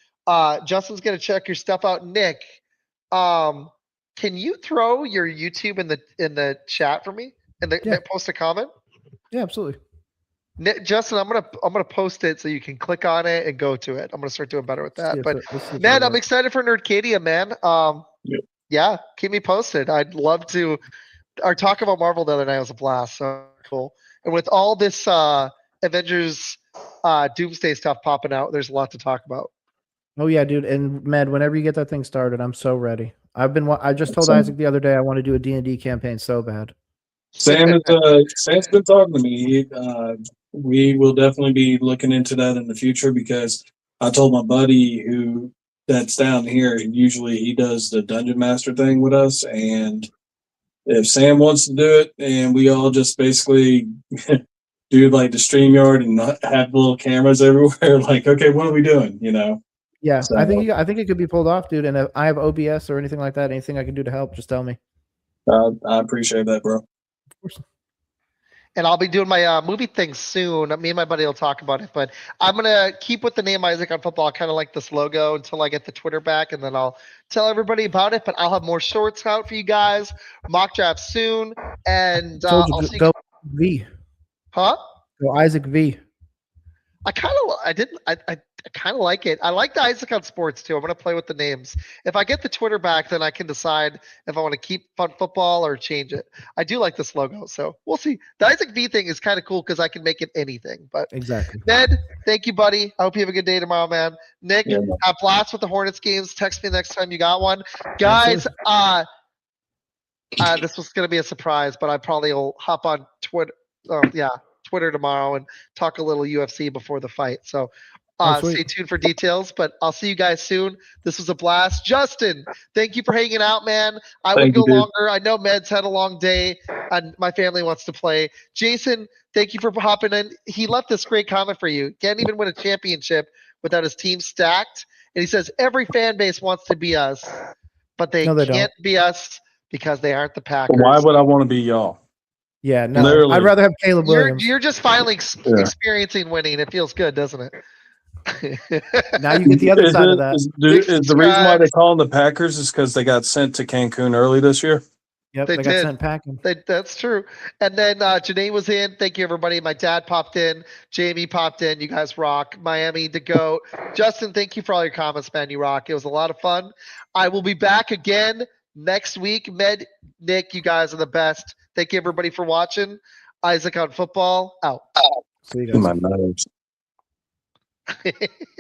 S1: Justin's going to check your stuff out. Nick, can you throw your YouTube in the chat for me? Post a comment?
S2: Yeah, absolutely.
S1: Nick, Justin, I'm gonna post it so you can click on it and go to it. I'm gonna start doing better with that. But man, I'm excited for Nerdcadia, man. Yeah, keep me posted. I'd love to. Our talk about Marvel the other night was a blast. So cool. And with all this Avengers Doomsday stuff popping out, there's a lot to talk about.
S2: Oh yeah, dude. And Med, whenever you get that thing started, I'm so ready. I just told Isaac the other day I want to do a D&D campaign so bad.
S3: Sam's been talking to me. We will definitely be looking into that in the future because I told my buddy that's down here, usually he does the Dungeon Master thing with us. And if Sam wants to do it and we all just basically do like the StreamYard and not have little cameras everywhere, like, okay, what are we doing?
S2: Yeah, so, I think it could be pulled off, dude. And if I have OBS or anything like that, anything I can do to help, just tell me.
S3: I appreciate that, bro.
S2: Of course.
S1: And I'll be doing my movie thing soon. Me and my buddy will talk about it, but I'm gonna keep with the name Izac on Football. I kind of like this logo until I get the Twitter back, and then I'll tell everybody about it. But I'll have more shorts out for you guys. Mock draft soon, and I'll see
S2: go V.
S1: Huh?
S2: Go Izac V.
S1: I kind of like it. I like the Izac on Sports too. I'm gonna play with the names. If I get the Twitter back, then I can decide if I want to keep Fun Football or change it. I do like this logo, so we'll see. The Izac V thing is kind of cool because I can make it anything. But
S2: exactly.
S1: Ned, thank you, buddy. I hope you have a good day tomorrow, man. Nick, have blast with the Hornets games. Text me next time you got one, guys. This was gonna be a surprise, but I probably will hop on Twitter. Twitter tomorrow and talk a little UFC before the fight. So stay tuned for details, but I'll see you guys soon. This was a blast. Justin, thank you for hanging out, man. I would go longer. I know Med's had a long day and my family wants to play. Jason, thank you for hopping in. He left this great comment for you. Can't even win a championship without his team stacked. And he says, every fan base wants to be us, but they can't be us because they aren't the Packers.
S3: Why would I want to be y'all?
S2: Yeah, no. Literally. I'd rather have Caleb Williams.
S1: You're just finally experiencing winning. It feels good, doesn't it?
S2: Now you get the other side of that.
S3: Is the reason why they call them the Packers is because they got sent to Cancun early this year?
S2: Yep, they got sent packing.
S1: That's true. And then Janae was in. Thank you, everybody. My dad popped in. Jamie popped in. You guys rock. Miami to go. Justin, thank you for all your comments, man. You rock. It was a lot of fun. I will be back again next week. Med, Nick, you guys are the best. Thank you, everybody, for watching. Izac on Football, out.
S2: See you guys.
S3: My nose.